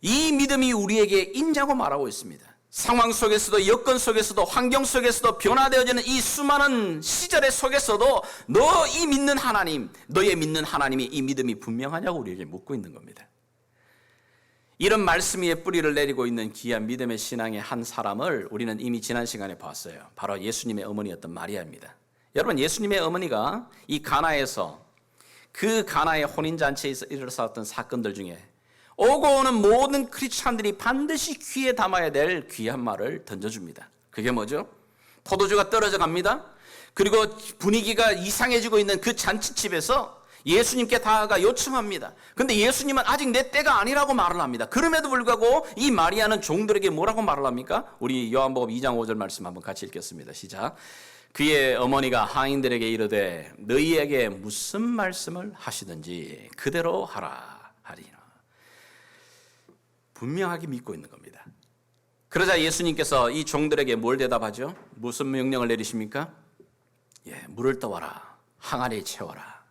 이 믿음이 우리에게 있냐고 말하고 있습니다. 상황 속에서도, 여건 속에서도, 환경 속에서도, 변화되어지는 이 수많은 시절의 속에서도 너 이 믿는 하나님, 너의 믿는 하나님이 이 믿음이 분명하냐고 우리에게 묻고 있는 겁니다. 이런 말씀 위에 뿌리를 내리고 있는 귀한 믿음의 신앙의 한 사람을 우리는 이미 지난 시간에 봤어요. 바로 예수님의 어머니였던 마리아입니다. 여러분, 예수님의 어머니가 이 가나에서, 그 가나의 혼인잔치에서 일어났던 사건들 중에 오고 오는 모든 크리스찬들이 반드시 귀에 담아야 될 귀한 말을 던져줍니다. 그게 뭐죠? 포도주가 떨어져 갑니다. 그리고 분위기가 이상해지고 있는 그 잔치집에서 예수님께 다가가 요청합니다. 그런데 예수님은 아직 내 때가 아니라고 말을 합니다. 그럼에도 불구하고 이 마리아는 종들에게 뭐라고 말을 합니까? 우리 요한복음 2장 5절 말씀 한번 같이 읽겠습니다. 시작. 그의 어머니가 하인들에게 이르되 너희에게 무슨 말씀을 하시든지 그대로 하라 하리라. 분명하게 믿고 있는 겁니다. 그러자 예수님께서 이 종들에게 뭘 대답하죠? 무슨 명령을 내리십니까? 물을 떠와라. 항아리에 채워라.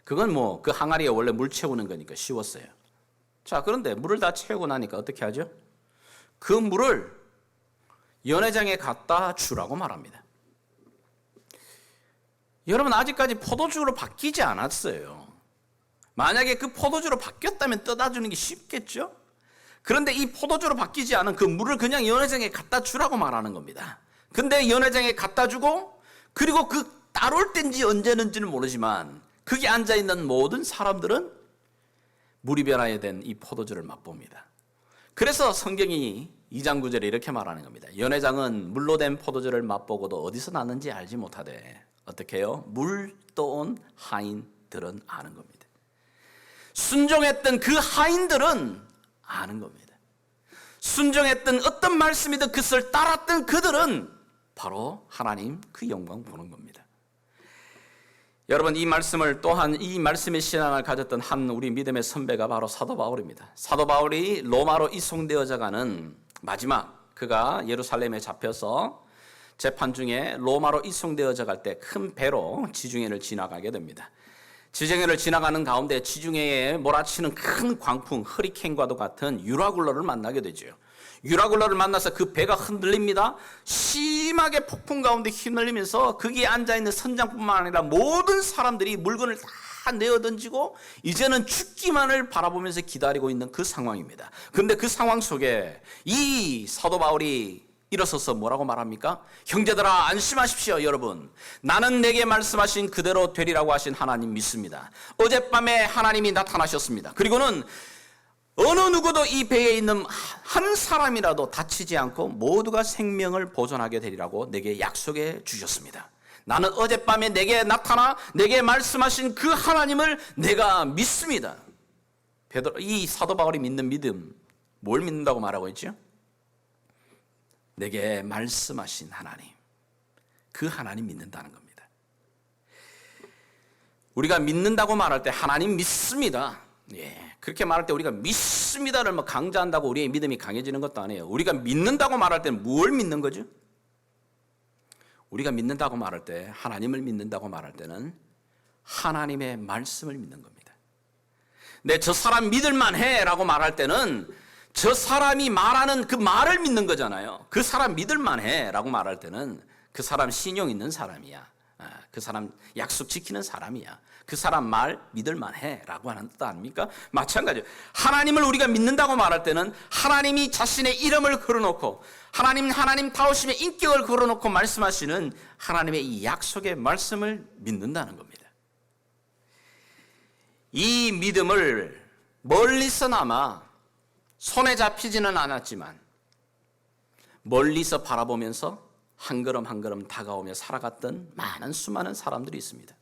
그건 뭐 그 항아리에 원래 물 채우는 거니까 쉬웠어요. 자, 그런데 물을 다 채우고 나니까 어떻게 하죠? 그 물을 연회장에 갖다 주라고 말합니다. 여러분, 아직까지 포도주로 바뀌지 않았어요. 만약에 그 포도주로 바뀌었다면 떠다 주는 게 쉽겠죠? 그런데 이 포도주로 바뀌지 않은 그 물을 그냥 연회장에 갖다 주라고 말하는 겁니다. 근데 연회장에 갖다 주고, 그리고 그 따올 때인지 언제는지는 모르지만 거기 앉아있는 모든 사람들은 물이 변화에 된 이 포도주를 맛봅니다. 그래서 성경이 2장 9절에 이렇게 말하는 겁니다. 연회장은 물로 된 포도주를 맛보고도 어디서 났는지 알지 못하되 어떻게 해요? 물 떠온 하인들은 아는 겁니다. 순종했던 그 하인들은 아는 겁니다. 순종했던 어떤 말씀이든 그것을 따랐던 그들은 바로 하나님 그 영광 보는 겁니다. 여러분, 이 말씀을 또한 이 말씀의 신앙을 가졌던 한 우리 믿음의 선배가 바로 사도 바울입니다. 사도 바울이 로마로 이송되어져 가는 마지막, 그가 예루살렘에 잡혀서 재판 중에 로마로 이송되어져 갈 때 큰 배로 지중해를 지나가게 됩니다. 지중해를 지나가는 가운데 지중해에 몰아치는 큰 광풍, 허리케인과도 같은 유라굴로를 만나게 되죠. 유라굴로를 만나서 그 배가 흔들립니다. 심하게 폭풍 가운데 휘날리면서 거기에 앉아있는 선장뿐만 아니라 모든 사람들이 물건을 다 내어던지고 이제는 죽기만을 바라보면서 기다리고 있는 그 상황입니다. 그런데 그 상황 속에 이 사도 바울이 일어서서 뭐라고 말합니까? 형제들아, 안심하십시오. 여러분, 나는 내게 말씀하신 그대로 되리라고 하신 하나님 믿습니다. 어젯밤에 하나님이 나타나셨습니다. 그리고는 어느 누구도 이 배에 있는 한 사람이라도 다치지 않고 모두가 생명을 보존하게 되리라고 내게 약속해 주셨습니다. 나는 어젯밤에 내게 나타나 내게 말씀하신 그 하나님을 내가 믿습니다. 이 사도 바울이 믿는 믿음, 뭘 믿는다고 말하고 있죠? 내게 말씀하신 하나님, 그 하나님 믿는다는 겁니다. 우리가 믿는다고 말할 때 하나님 믿습니다, 그렇게 말할 때 우리가 믿습니다를 강조한다고 우리의 믿음이 강해지는 것도 아니에요. 우리가 믿는다고 말할 때는 뭘 믿는 거죠? 우리가 믿는다고 말할 때, 하나님을 믿는다고 말할 때는 하나님의 말씀을 믿는 겁니다. 저 사람 믿을만 해라고 말할 때는 저 사람이 말하는 그 말을 믿는 거잖아요. 그 사람 믿을만 해라고 말할 때는 그 사람 신용 있는 사람이야, 그 사람 약속 지키는 사람이야, 그 사람 말 믿을만 해라고 하는 뜻 아닙니까? 마찬가지예요. 하나님을 우리가 믿는다고 말할 때는 하나님이 자신의 이름을 걸어놓고 하나님 다우심의 인격을 걸어놓고 말씀하시는 하나님의 이 약속의 말씀을 믿는다는 겁니다. 이 믿음을 멀리서나마 손에 잡히지는 않았지만 멀리서 바라보면서 한 걸음 한 걸음 다가오며 살아갔던 수많은 사람들이 있습니다.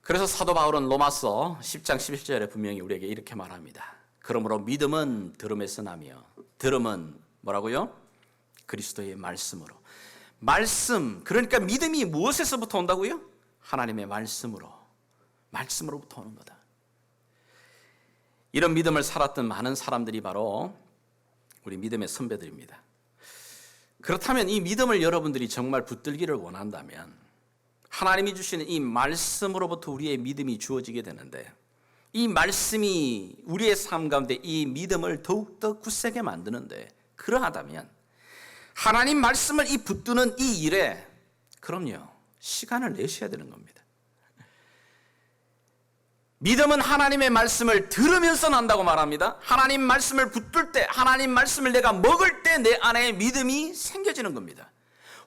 그래서 사도 바울은 로마서 10장 11절에 분명히 우리에게 이렇게 말합니다. 그러므로 믿음은 들음에서 나며 들음은 뭐라고요? 그리스도의 말씀으로. 말씀, 그러니까 믿음이 무엇에서부터 온다고요? 하나님의 말씀으로부터 오는 거다. 이런 믿음을 살았던 많은 사람들이 바로 우리 믿음의 선배들입니다. 그렇다면 이 믿음을 여러분들이 정말 붙들기를 원한다면 하나님이 주시는 이 말씀으로부터 우리의 믿음이 주어지게 되는데, 이 말씀이 우리의 삶 가운데 이 믿음을 더욱더 굳세게 만드는데, 그러하다면 하나님 말씀을 붙드는 이 일에 그럼요, 시간을 내셔야 되는 겁니다. 믿음은 하나님의 말씀을 들으면서 난다고 말합니다. 하나님 말씀을 붙들 때, 하나님 말씀을 내가 먹을 때 내 안에 믿음이 생겨지는 겁니다.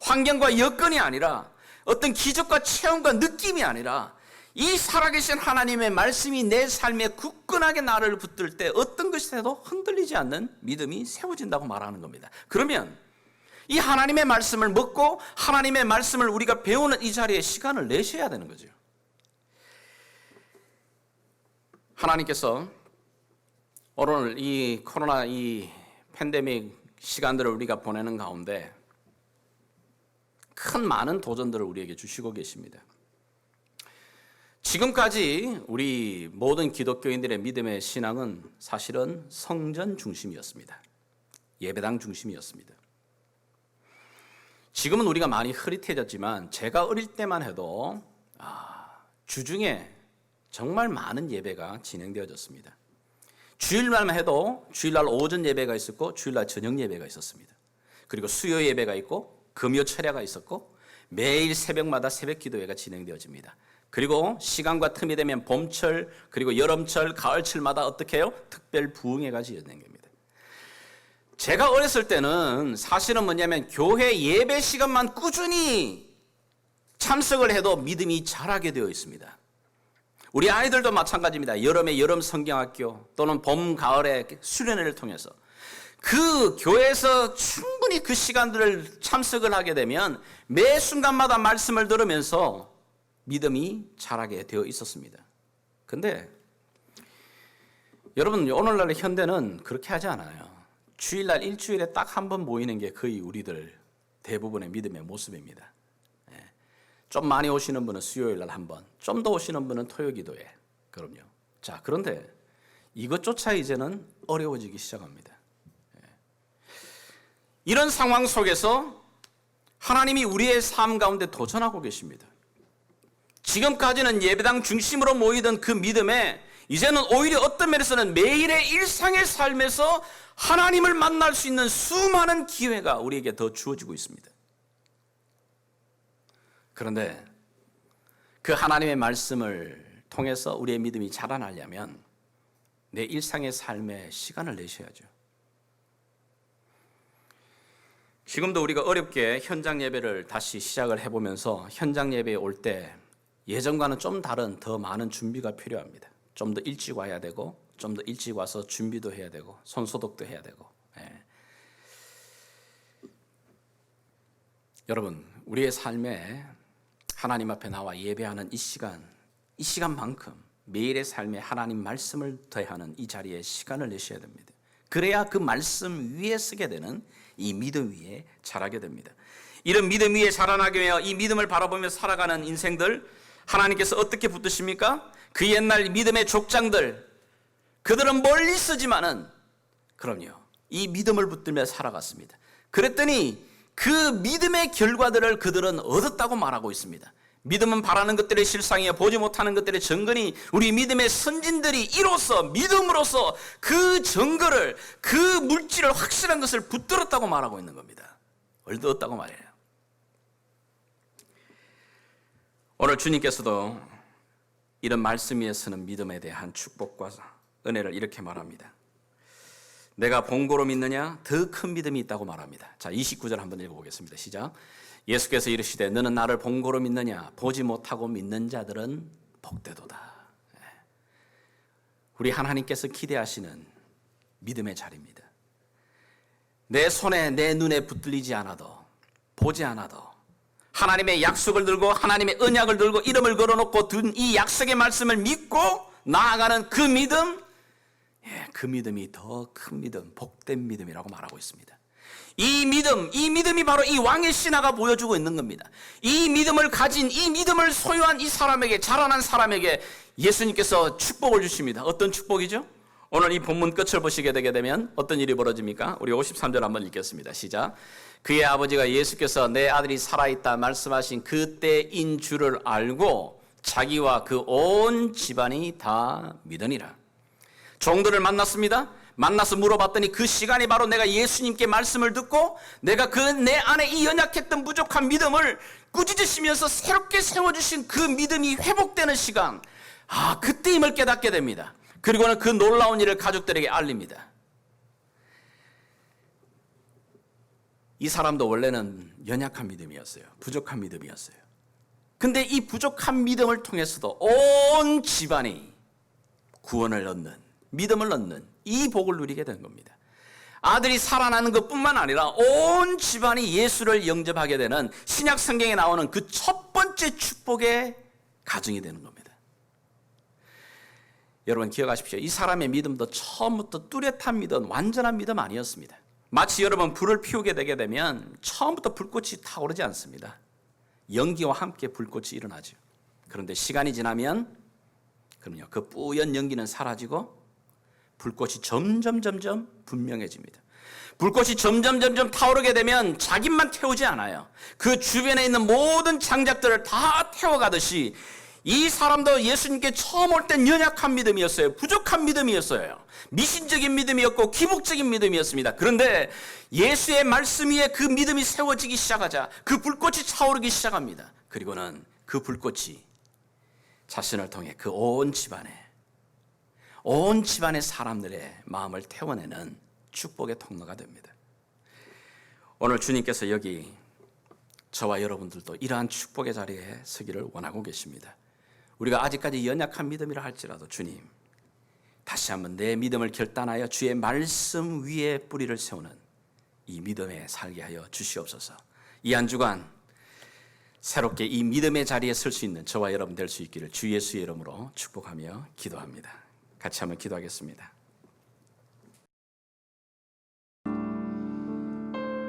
환경과 여건이 아니라, 어떤 기적과 체험과 느낌이 아니라, 이 살아계신 하나님의 말씀이 내 삶에 굳건하게 나를 붙들 때 어떤 것에도 흔들리지 않는 믿음이 세워진다고 말하는 겁니다. 그러면 이 하나님의 말씀을 먹고 하나님의 말씀을 우리가 배우는 이 자리에 시간을 내셔야 되는 거죠. 하나님께서 오늘 이 코로나 이 팬데믹 시간들을 우리가 보내는 가운데 많은 도전들을 우리에게 주시고 계십니다. 지금까지 우리 모든 기독교인들의 믿음의 신앙은 사실은 성전 중심이었습니다. 예배당 중심이었습니다. 지금은 우리가 많이 흐릿해졌지만 제가 어릴 때만 해도 주중에 정말 많은 예배가 진행되어졌습니다. 주일날만 해도 주일날 오전 예배가 있었고 주일날 저녁 예배가 있었습니다. 그리고 수요 예배가 있고 금요 철야가 있었고 매일 새벽마다 새벽 기도회가 진행되어집니다. 그리고 시간과 틈이 되면 봄철 그리고 여름철 가을철마다 어떻게 해요? 특별 부흥회가 진행됩니다. 제가 어렸을 때는 사실은 뭐냐면 교회 예배 시간만 꾸준히 참석을 해도 믿음이 자라게 되어 있습니다. 우리 아이들도 마찬가지입니다. 여름에 여름 성경학교 또는 봄, 가을에 수련회를 통해서 그 교회에서 충분히 그 시간들을 참석을 하게 되면 매 순간마다 말씀을 들으면서 믿음이 자라게 되어 있었습니다. 근데 여러분 오늘날 현대는 그렇게 하지 않아요. 주일날 일주일에 딱 한 번 모이는 게 거의 우리들 대부분의 믿음의 모습입니다. 좀 많이 오시는 분은 수요일날 한 번, 좀 더 오시는 분은 토요기도회. 그럼요. 자, 그런데 이것조차 이제는 어려워지기 시작합니다. 이런 상황 속에서 하나님이 우리의 삶 가운데 도전하고 계십니다. 지금까지는 예배당 중심으로 모이던 그 믿음에 이제는 오히려 어떤 면에서는 매일의 일상의 삶에서 하나님을 만날 수 있는 수많은 기회가 우리에게 더 주어지고 있습니다. 그런데 그 하나님의 말씀을 통해서 우리의 믿음이 자라나려면 내 일상의 삶에 시간을 내셔야죠. 지금도 우리가 어렵게 현장 예배를 다시 시작을 해보면서 현장 예배에 올 때 예전과는 좀 다른 더 많은 준비가 필요합니다. 좀 더 일찍 와야 되고 좀 더 일찍 와서 준비도 해야 되고 손소독도 해야 되고 여러분 우리의 삶에 하나님 앞에 나와 예배하는 이 시간만큼 매일의 삶에 하나님 말씀을 더하는 이 자리에 시간을 내셔야 됩니다. 그래야 그 말씀 위에 서게 되는 이 믿음 위에 자라게 됩니다. 이런 믿음 위에 자라나게 되어 이 믿음을 바라보며 살아가는 인생들 하나님께서 어떻게 붙드십니까? 그 옛날 믿음의 족장들 그들은 멀리 쓰지만은 그럼요 이 믿음을 붙들며 살아갔습니다. 그랬더니 그 믿음의 결과들을 그들은 얻었다고 말하고 있습니다. 믿음은 바라는 것들의 실상이요 보지 못하는 것들의 증거니 우리 믿음의 선진들이 이로써 믿음으로써 그 증거를 그 물질을 확실한 것을 붙들었다고 말하고 있는 겁니다. 얻었다고 말해요. 오늘 주님께서도 이런 말씀 위에 서는 믿음에 대한 축복과 은혜를 이렇게 말합니다. 내가 본고로 믿느냐? 더 큰 믿음이 있다고 말합니다. 자, 29절 한번 읽어보겠습니다. 시작. 예수께서 이르시되 너는 나를 본고로 믿느냐? 보지 못하고 믿는 자들은 복되도다. 우리 하나님께서 기대하시는 믿음의 자리입니다. 내 손에 내 눈에 붙들리지 않아도 보지 않아도 하나님의 약속을 들고 하나님의 언약을 들고 이름을 걸어놓고 둔 이 약속의 말씀을 믿고 나아가는 그 믿음 그 믿음이 더 큰 믿음, 복된 믿음이라고 말하고 있습니다. 이 믿음이 바로 이 왕의 신화가 보여주고 있는 겁니다. 이 믿음을 가진, 이 믿음을 소유한 이 사람에게, 자라난 사람에게 예수님께서 축복을 주십니다. 어떤 축복이죠? 오늘 이 본문 끝을 보시게 되게 되면 어떤 일이 벌어집니까? 우리 53절 한번 읽겠습니다. 시작. 그의 아버지가 예수께서 내 아들이 살아있다 말씀하신 그때인 줄을 알고 자기와 그 온 집안이 다 믿으니라. 종들을 만났습니다. 만나서 물어봤더니 그 시간이 바로 내가 예수님께 말씀을 듣고 내가 그 내 안에 이 연약했던 부족한 믿음을 꾸짖으시면서 새롭게 세워주신 그 믿음이 회복되는 시간, 그때임을 깨닫게 됩니다. 그리고는 그 놀라운 일을 가족들에게 알립니다. 이 사람도 원래는 연약한 믿음이었어요. 부족한 믿음이었어요. 근데 이 부족한 믿음을 통해서도 온 집안이 구원을 얻는, 믿음을 얻는 이 복을 누리게 된 겁니다. 아들이 살아나는 것뿐만 아니라 온 집안이 예수를 영접하게 되는 신약 성경에 나오는 그 첫 번째 축복의 가정이 되는 겁니다. 여러분 기억하십시오. 이 사람의 믿음도 처음부터 뚜렷한 믿음, 완전한 믿음 아니었습니다. 마치 여러분 불을 피우게 되게 되면 처음부터 불꽃이 타오르지 않습니다. 연기와 함께 불꽃이 일어나죠. 그런데 시간이 지나면 그럼요, 그 뿌연 연기는 사라지고 불꽃이 점점 분명해집니다. 불꽃이 점점 타오르게 되면 자기만 태우지 않아요. 그 주변에 있는 모든 장작들을 다 태워가듯이 이 사람도 예수님께 처음 올 땐 연약한 믿음이었어요. 부족한 믿음이었어요. 미신적인 믿음이었고 기복적인 믿음이었습니다. 그런데 예수의 말씀 위에 그 믿음이 세워지기 시작하자 그 불꽃이 차오르기 시작합니다. 그리고는 그 불꽃이 자신을 통해 그 온 집안의 사람들의 마음을 태워내는 축복의 통로가 됩니다. 오늘 주님께서 여기 저와 여러분들도 이러한 축복의 자리에 서기를 원하고 계십니다. 우리가 아직까지 연약한 믿음이라 할지라도 주님, 다시 한번 내 믿음을 결단하여 주의 말씀 위에 뿌리를 세우는 이 믿음에 살게 하여 주시옵소서. 이 한 주간 새롭게 이 믿음의 자리에 설 수 있는 저와 여러분 될 수 있기를 주 예수의 이름으로 축복하며 기도합니다. 같이 한번 기도하겠습니다.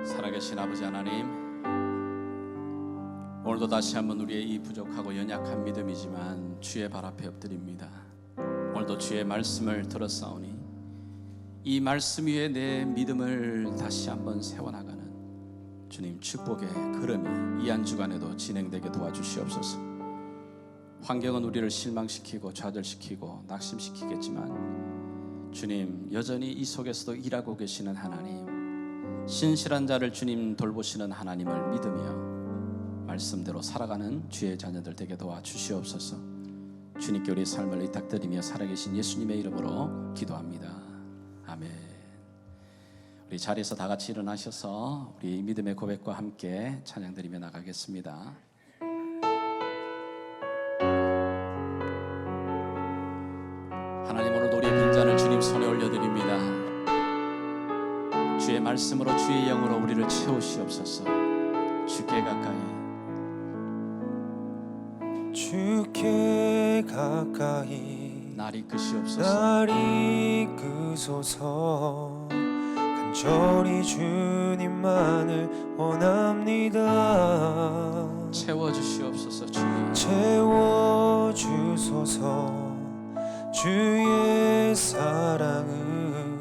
살아계신 아버지 하나님, 오늘도 다시 한번 우리의 이 부족하고 연약한 믿음이지만 주의 발 앞에 엎드립니다. 오늘도 주의 말씀을 들었사오니 이 말씀 위에 내 믿음을 다시 한번 세워나가는 주님 축복의 걸음이 이 한 주간에도 진행되게 도와주시옵소서. 환경은 우리를 실망시키고 좌절시키고 낙심시키겠지만 주님, 여전히 이 속에서도 일하고 계시는 하나님, 신실한 자를 주님 돌보시는 하나님을 믿으며 말씀대로 살아가는 주의 자녀들 되게 도와주시옵소서. 주님께 우리 삶을 의탁드리며 살아계신 예수님의 이름으로 기도합니다. 아멘. 우리 자리에서 다 같이 일어나셔서 우리 믿음의 고백과 함께 찬양드리며 나가겠습니다. 하나님, 오늘도 우리의 빈잔을 주님 손에 올려드립니다. 주의 말씀으로 주의 영으로 우리를 채우시옵소서. 주께 가까이 날 이끄시옵소서. 날 이끄소서. 간절히 주님만을 원합니다. 채워주시옵소서. 주님 채워주소서. 주의 사랑은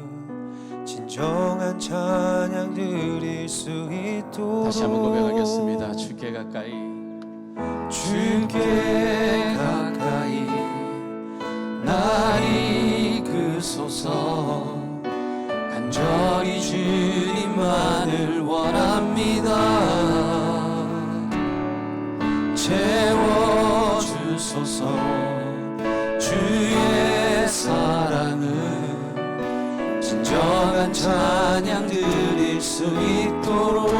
진정한 찬양 드릴 수 있도록. 다시 한번 고백하겠습니다. 주께 가까이 주께 가까이 날 이끄소서. 간절히 주님만을 원합니다. 채워주소서. 주의 사랑은 진정한 찬양 드릴 수 있도록.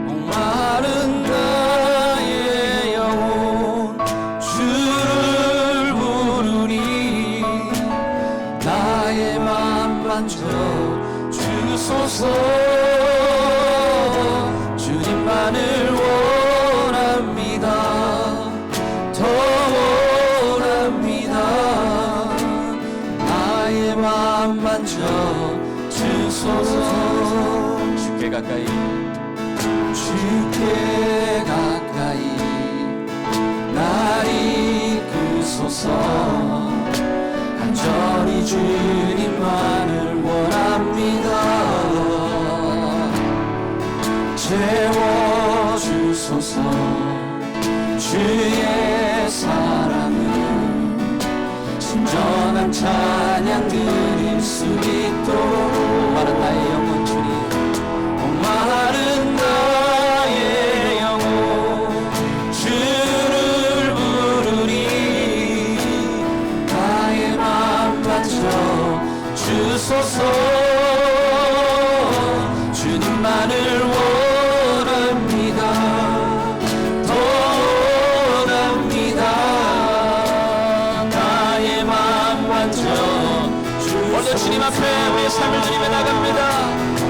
목마른 나의 영혼 주를 부르니 나의 맘 만져 주소서. 주님만을 원합니다. 더 원합니다. 나의 맘 만져 주소서. 주께 가까이 주께 가까이 날 이끄소서. 간절히 주님만을 원합니다. 채워주소서. 주의 사랑은 진정한 찬양 드릴 수 있도록. 마른 나의 영혼 주님, 마른 나의 영혼 주를 부르니 나의 맘 만져 주소서. 주님만을 원합니다. 더 원합니다. 나의 맘 만져 주소서. 오늘 주님 앞에 우리의 삶을 드리며 나갑니다.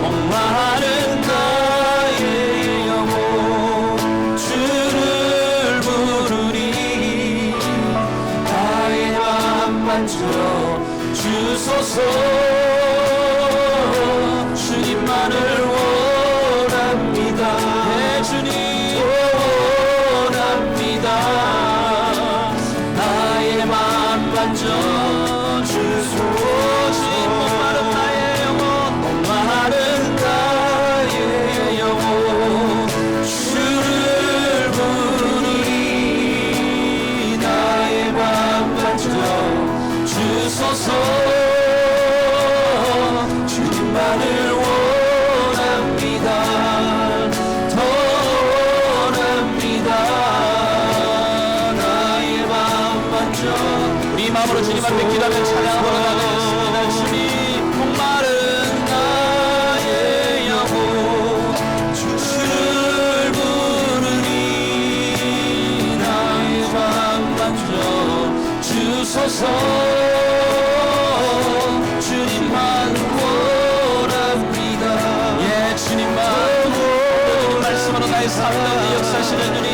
목마른 나의 영혼 주를 부르니 나의 맘 만져 주소서. 주님만을 원합니다. 네, 주님 원합니다. 마음으로 주님 앞에 기도하며 찬양하러 나가겠습니다. 주님 목마른 나의 영혼 주를 부르니 나의 맘 만져 주소서. 주님만 원합니다. 예, 주님만 주님 말씀으로 나의 삶 가운데 역사하시는 주님,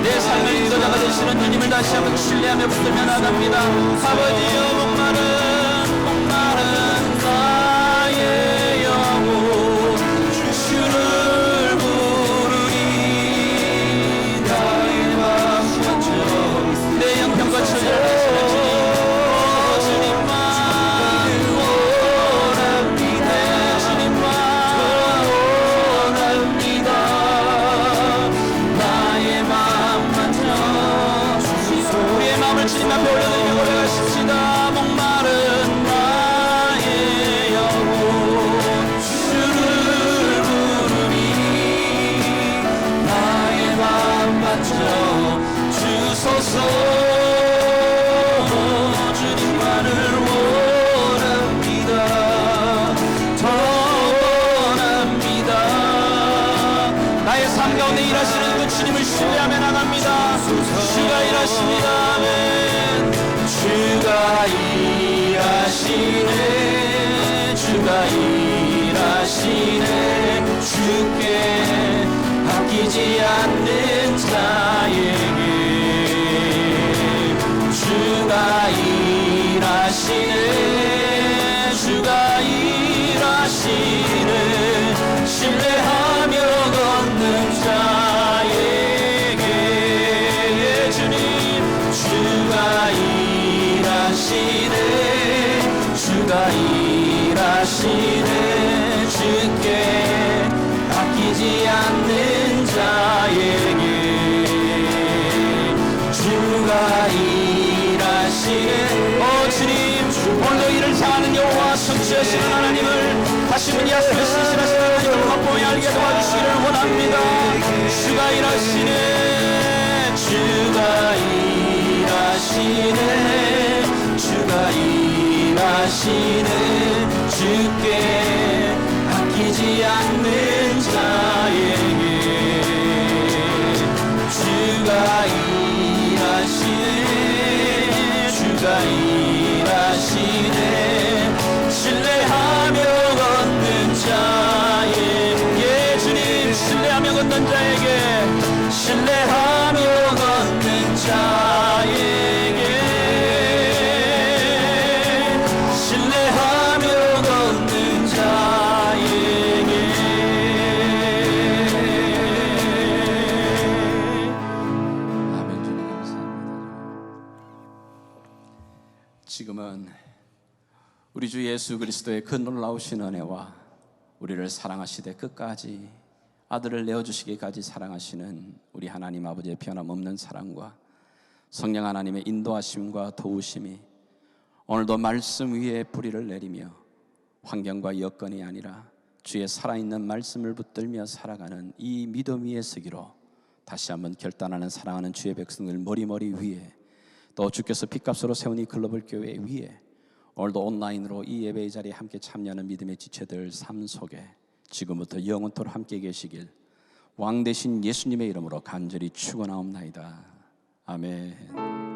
내 삶의 인도자가 되시는 주님을 다시 한번 신뢰하며 붙들며 나갑니다. 아버지여 목마른 나의 영혼 주를 부르니 나의 맘 만져 내 영평과 처지를 하시는 주님, 주님만 원합니다. 주님만 원합니다. 나의 맘 만져 주시소. 우리의 마음을 주님 앞에 올려드리며 고백하십시다. 목마른 나의 영혼 주를 부르니 나의 맘 만져 주소서. 주님만을 원합니다. 더 원합니다. 나의 삶 가운데 일하시는 그 주님을 신뢰하며 나갑니다. 주가 일하십니다. 아멘. 주가 일하시네. 주가 일하시네. 주께 아끼지 않는 자에게 주가 일하시네. 주가 일하시네. 신뢰하며 걷는 자에게 주님 주가 일하시네. 주가 일하시네. 주께 아끼지 않는 자에게 주가 일하시네. 주님 오늘도 이를 향하는 여호와 성취하시는 하나님을 다시 한번 이 아침에 신실하신 하나님을 맛보며 알게 도와주시기를 원합니다. 주가 일하시네. 주가 일하시네. 주가 일하시네. 주께 아끼지 않는 자에게 주가 일하시네. 주가 일하시네. 신뢰하며 걷는 자에게 주님 신뢰하며 걷는 자에게 신뢰하며 걷는 자에게 신뢰하며 걷는 자에게 아멘. 주님 감사합니다. 지금은 우리 주 예수 그리스도의 그 놀라우신 은혜와 우리를 사랑하시되 끝까지 아들을 내어주시기까지 사랑하시는 우리 하나님 아버지의 변함없는 사랑과 성령 하나님의 인도하심과 도우심이 오늘도 말씀 위에 뿌리를 내리며 환경과 여건이 아니라 주의 살아있는 말씀을 붙들며 살아가는 이 믿음 위에 서기로 다시 한번 결단하는 사랑하는 주의 백성들 머리머리 위에, 또 주께서 핏값으로 세운 이 글로벌 교회 위에 오늘도 온라인으로 이 예배의 자리에 함께 참여하는 믿음의 지체들 삶 속에 지금부터 영원토록 함께 계시길 왕 되신 예수님의 이름으로 간절히 축원하옵나이다. 아멘.